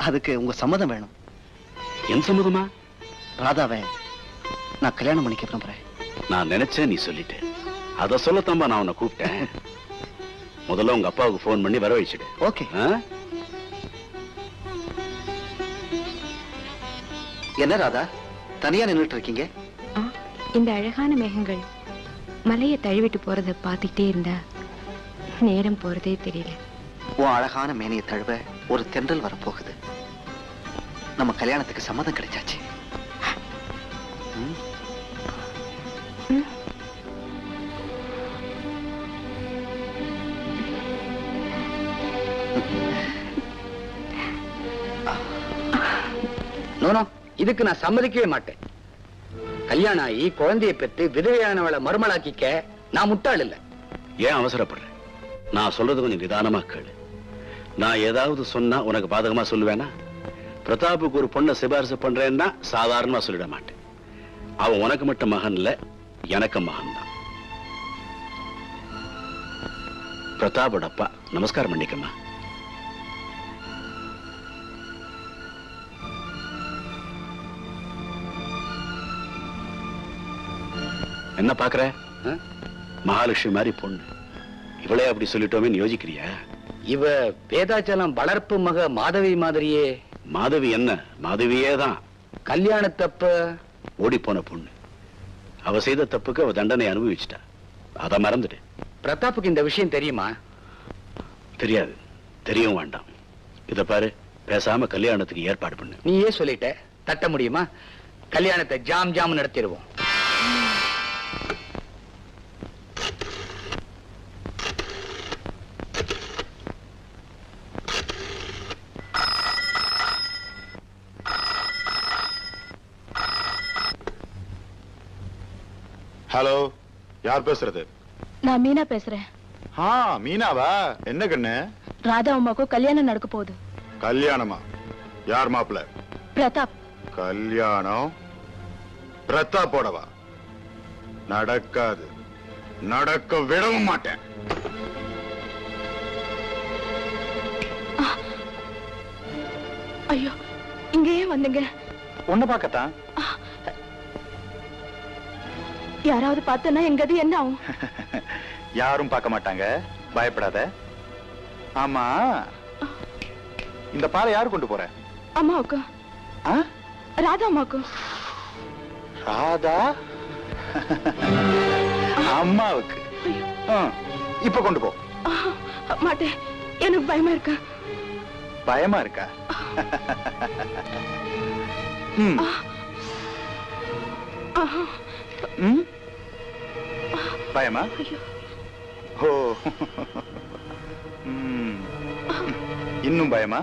அதுக்கு உங்க சம்மதம் வேணும். என் சம்மதமா? ராதாவை நான் கல்யாணம் பண்ணிக்க விரும்புறேன். நான் நினைச்சேன், நீ சொல்லிட்டு. அத சொல்லத்தாம்பா நான் உன்னை கூப்பிட்டேன். முதல்ல உங்க அப்பாவுக்கு போன் பண்ணி வர வச்சுடு. ஓகே. என்ன ராதா, தனியா நின்னுட்டு இருக்கீங்க? இந்த அழகான மேகங்கள் மலையை தழுவிட்டு போறத பார்த்துக்கிட்டே இருந்தா நேரம் போறதே தெரியல. உன் அழகான மேனியை தழுவ ஒரு தென்றல் வரப்போகுது. நம்ம கல்யாணத்துக்கு சம்மதம் கிடைச்சாச்சு. நோனோ, இதுக்கு நான் சம்மதிக்கவே மாட்டேன். கல்யாணம் ஆகி குழந்தையை பெற்று விதவையானவளை மருமலாக்கிக்க நான் முட்டாள் இல்ல. ஏன் அவசரப்படுறேன்? நான் சொல்றது கொஞ்சம் நிதானமா கேளு. நான் ஏதாவது சொன்னா உனக்கு பாதகமா சொல்லுவேனா? பிரதாப்புக்கு ஒரு பொண்ணை சிபாரிசு பண்றேன்னா சாதாரணமா சொல்லிட மாட்டேன். அவன் உனக்கு மட்டும் மகன் இல்ல, எனக்கு மகன் தான். பிரதாப்போட அப்பா. நமஸ்காரம் பண்ணிக்கம்மா. என்ன பாக்குற? மகாலட்சுமி மாதிரி பொண்ணு, இவளே அப்படி சொல்லிட்டோமே யோசிக்கிறியா? இவ வேதாச்சலம் வளர்ப்பு மக மாதவி மாதிரியே. மாதவி என்ன, மாதவியே தான். கல்யாணத்தப்ப ஓடி போன பொண்ணு. அவ செய்த தப்புக்கு அவ தண்டனை அனுபவிச்சுட்டா. அத மறந்துடு. பிரதாப்புக்கு இந்த விஷயம் தெரியுமா? தெரியாது, தெரியவும் வேண்டாம். இத பாரு, பேசாம கல்யாணத்துக்கு ஏற்பாடு பண்ணு. நீயே சொல்லிட்ட, தட்ட முடியுமா? கல்யாணத்தை ஜாம் ஜாம் நடத்திடுவோம். ஹலோ, யார் பேசுறது? நான் மீனா பேசுறேன். மீனாவா? என்ன கண்ணு? ராதா அம்மாக்கும் கல்யாணம் நடக்க போகுது. கல்யாணமா? யார் மாப்பிள்ள? பிரதாப். கல்யாணம் பிரதாப்போடவா? நடக்காது, நடக்க விடவும் மாட்டேன். ஐயோ, இங்கேயே வந்துங்க. ஒண்ணு பார்க்கத்தான். யாராவது பார்த்தனா எங்கது என்ன ஆகும்? யாரும் பார்க்க மாட்டாங்க, பயப்படாத. ஆமா, இந்த பாலை யாரு கொண்டு போற? அம்மாவுக்கு. ராதா அம்மாவுக்கு. ராதா அம்மாவுக்கு. இப்ப கொண்டு போ. மாட்டேன், எனக்கு பயமா இருக்கா. பயமா இருக்கா? பயமா? ஓ, இன்னும் பயமா?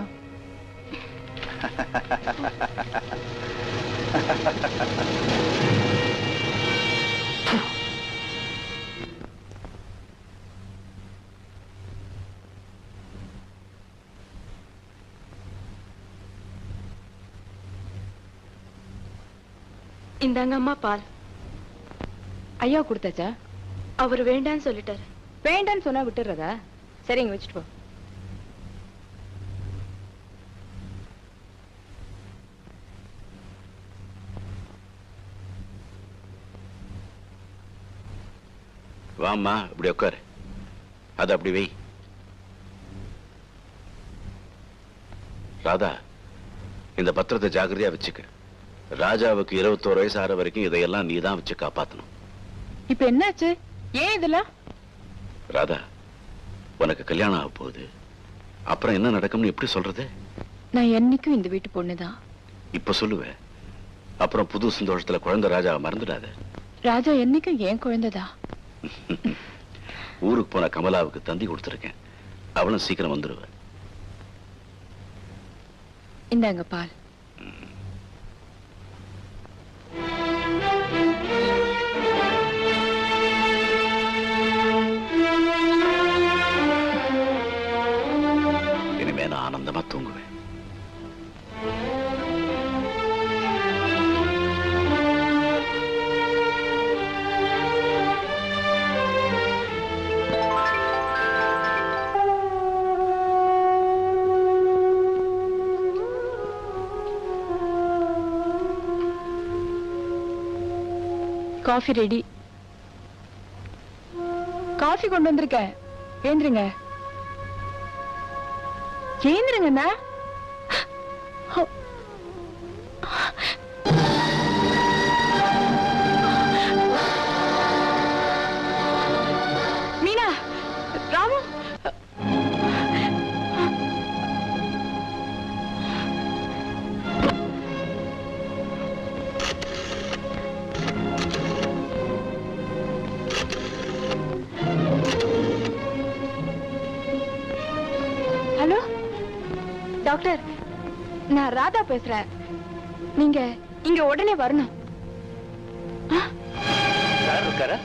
இந்தாங்க அம்மா பால். ஐயா கொடுத்தாச்சா? அவர் வேண்டான்னு சொல்லிட்டாரு. வேண்டான்னு சொன்னா விட்டுறதா? சரிங்க, வச்சுட்டு போ. வாம்மா, இப்படி உட்காரு. அது அப்படி வை. ராதா, இந்த பத்திரத்தை ஜாக்கிரதையா வச்சுக்க. ராஜாவுக்கு 21 வயசு ஆற வரைக்கும் இதையெல்லாம் நீதான் வச்சு காப்பாத்தணும். இப்ப என்னாச்சு? ஏன் இதெல்லாம்? ராதா, உனக்கு கல்யாணம் ஆக போகுது. அப்புறம் என்ன நடக்கும்னு எப்படி சொல்றது? நான் என்னைக்கும் இந்த வீட்டு பொண்ணுதான். இப்ப சொல்லுவேன், அப்புறம் புது சந்தோஷத்துல குழந்தை ராஜாவை மறந்துடாத. ராஜா என்னைக்கும் ஏன் குழந்தைதா. ஊருக்கு போன கமலாவுக்கு தந்தி கொடுத்திருக்கேன். அவளும் சீக்கிரம் வந்துருவ. இந்தாங்க பால். இனிமே நான் ஆனந்தமா தூங்குவேன். Coffee ready. காஃபி கொண்டு வந்திருக்கேன். ஏந்திருங்க, ஏந்திருங்கண்ணா. மீனா, ராமு, ஹலோ டாக்டர், நான் ராதா பேசுறேன். நீங்க இங்க உடனே வரணும். யார் இருக்காரா?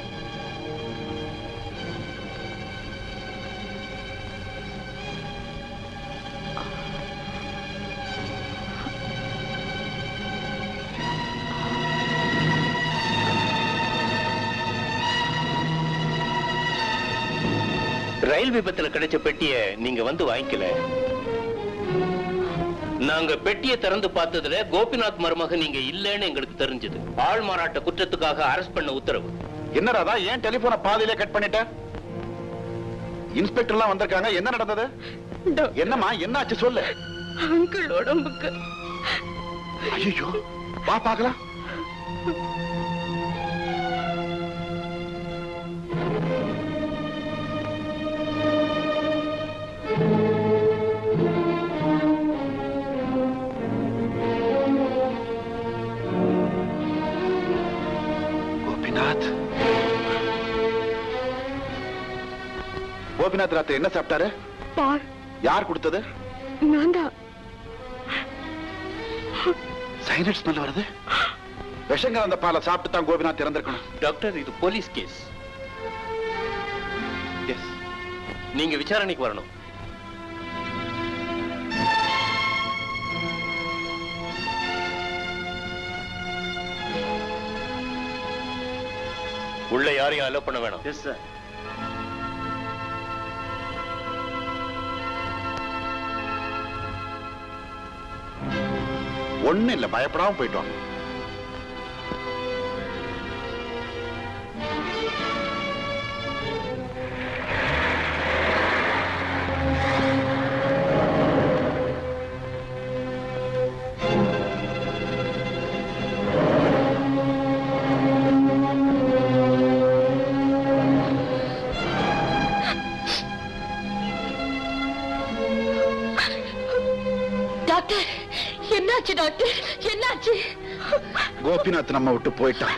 ரயில் விபத்துல கிடைச்ச பெட்டிய நீங்க வந்து வாங்கிக்கல. நாங்க பெட்டியை திறந்து பார்த்ததுல கோபிநாத் மருமக நீங்க இல்லன்னு எங்களுக்கு தெரிஞ்சது. ஆள் மாறாட்ட குற்றத்துக்காக அரெஸ்ட் பண்ண உத்தரவு. என்னடா, ஏன் டெலிபோனை பாதியிலே கட் பண்ணிட்ட? இன்ஸ்பெக்டர் எல்லாம் வந்திருக்காங்க. என்ன நடந்தது? என்னம்மா, என்ன ஆச்சு சொல்லு. அங்கிள் உடம்புக்கு. ஐயோ, வா பார்க்கலாம். கோபிநாத் ராத்திரி என்ன சாப்பிட்டாரு? பால். யார் கொடுத்தது? நான் தான். சைனட் ஸ்மெல் வருது. விஷங்க அந்த பாலை சாப்பிட்டு தான் கோபிநாத் இறந்திருக்கணும். டாக்டர், இது போலீஸ் கேஸ். எஸ், நீங்க விசாரணைக்கு வரணும். உள்ள யாரையும் அலோ பண்ண வேணாம். Yes sir. ஒண்ணு இல்ல, பயப்படாம போயிட்டு வாங்க. டாக்டர் என்னாச்சு டாக்டர் என்னாச்சு? கோபிநாத் நம்ம விட்டு போயிட்டான்.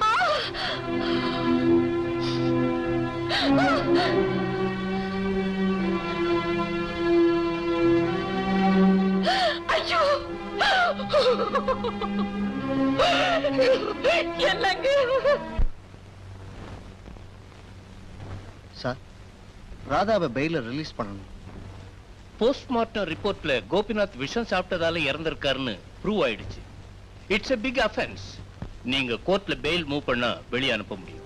ஐயோ என்னங்க சார், ராதாவை பெயில ரிலீஸ் பண்ணணும். போஸ்ட்மார்ட்டம் ரிப்போர்ட்ல கோபிநாத் விஷம் சாப்பிட்டதால இறந்திருக்காருன்னு ப்ரூவ் ஆயிடுச்சு. It's a big offense. நீங்க கோர்ட்ல பெயில் மூவ் பண்ணா வெளியே அனுப்ப முடியும்.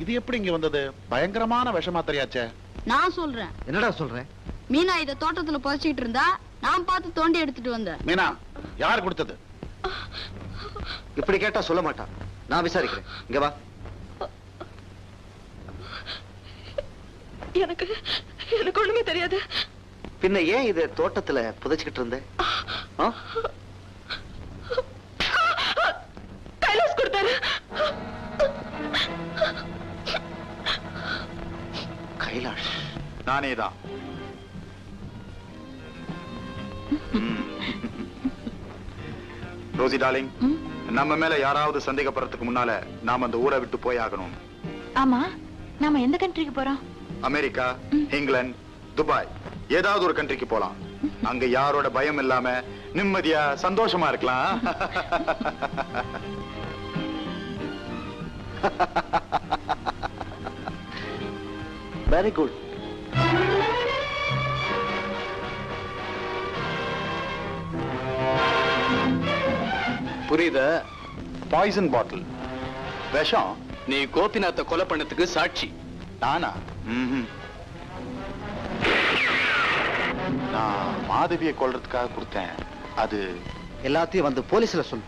இது எப்படி இங்க வந்தது? பயங்கரமான விஷமா தெரியாச்சே. நான் சொல்றேன். என்னடா சொல்ற? மீனா இத தோட்டத்துல புதைச்சிட்டு இருந்தா நான் பார்த்து தோண்டி எடுத்துட்டு வந்தேன். மீனா யார் கொடுத்தது? இப்படி கேட்டா சொல்ல மாட்டான். நான் விசாரிக்கிறேன். இங்க வா. எனக்கு ஒண்ணுமே தெரியாது. பின்ன ஏன் இத தோட்டத்துல புதைச்சுக்கிட்டு இருந்த? கைலாஸ் கொடுத்தாரு. கைலாஷ் நானேதான். ரோசி டார்லிங், நம்ம மேல யாராவது சந்தேகப்படுறதுக்கு முன்னால நாம அந்த ஊரை விட்டு போய் ஆகணும். ஆமா, நாம எந்த கண்ட்ரிக்கு போறோம்? அமெரிக்கா, இங்கிலாந்து, துபாய், ஏதாவது ஒரு கண்ட்ரிக்கு போலாம். அங்க யாரோட பயம் இல்லாம நிம்மதியா சந்தோஷமா இருக்கலாம். Very good. புரியுதா? பாய்சன் பாட்டில், விஷம். நீ கோபிநாத்தை கொலை பண்ணதுக்கு சாட்சி. நானா? நான் மாதவியை கொல்றதுக்காக கொடுத்தேன். அது எல்லாத்தையும் வந்து போலீஸ்ல சொல்லு.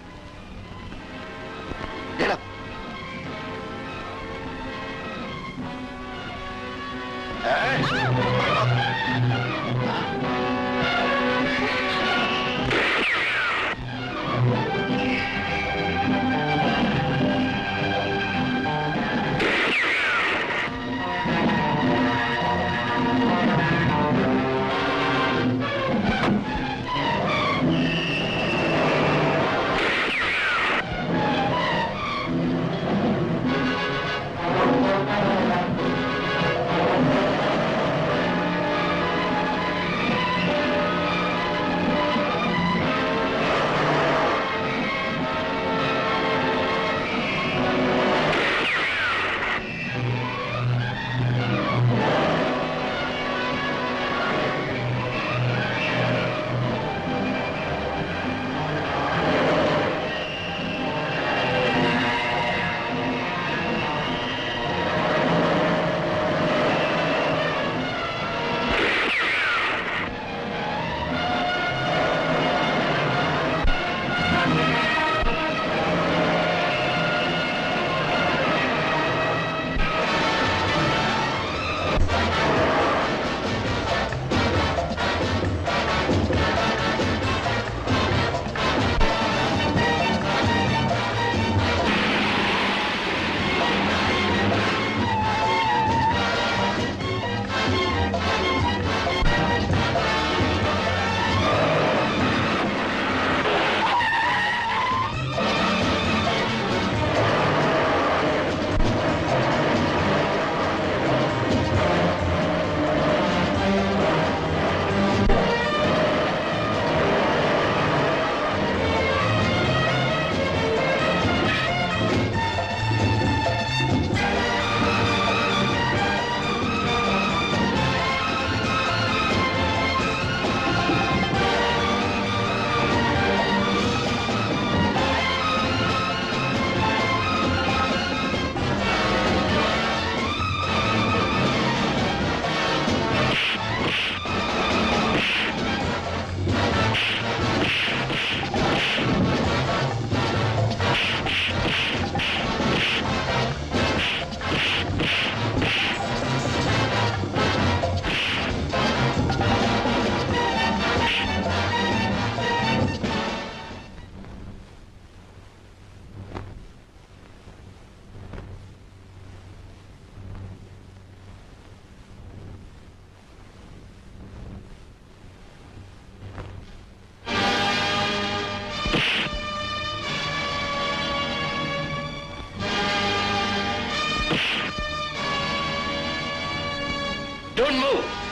Don't move.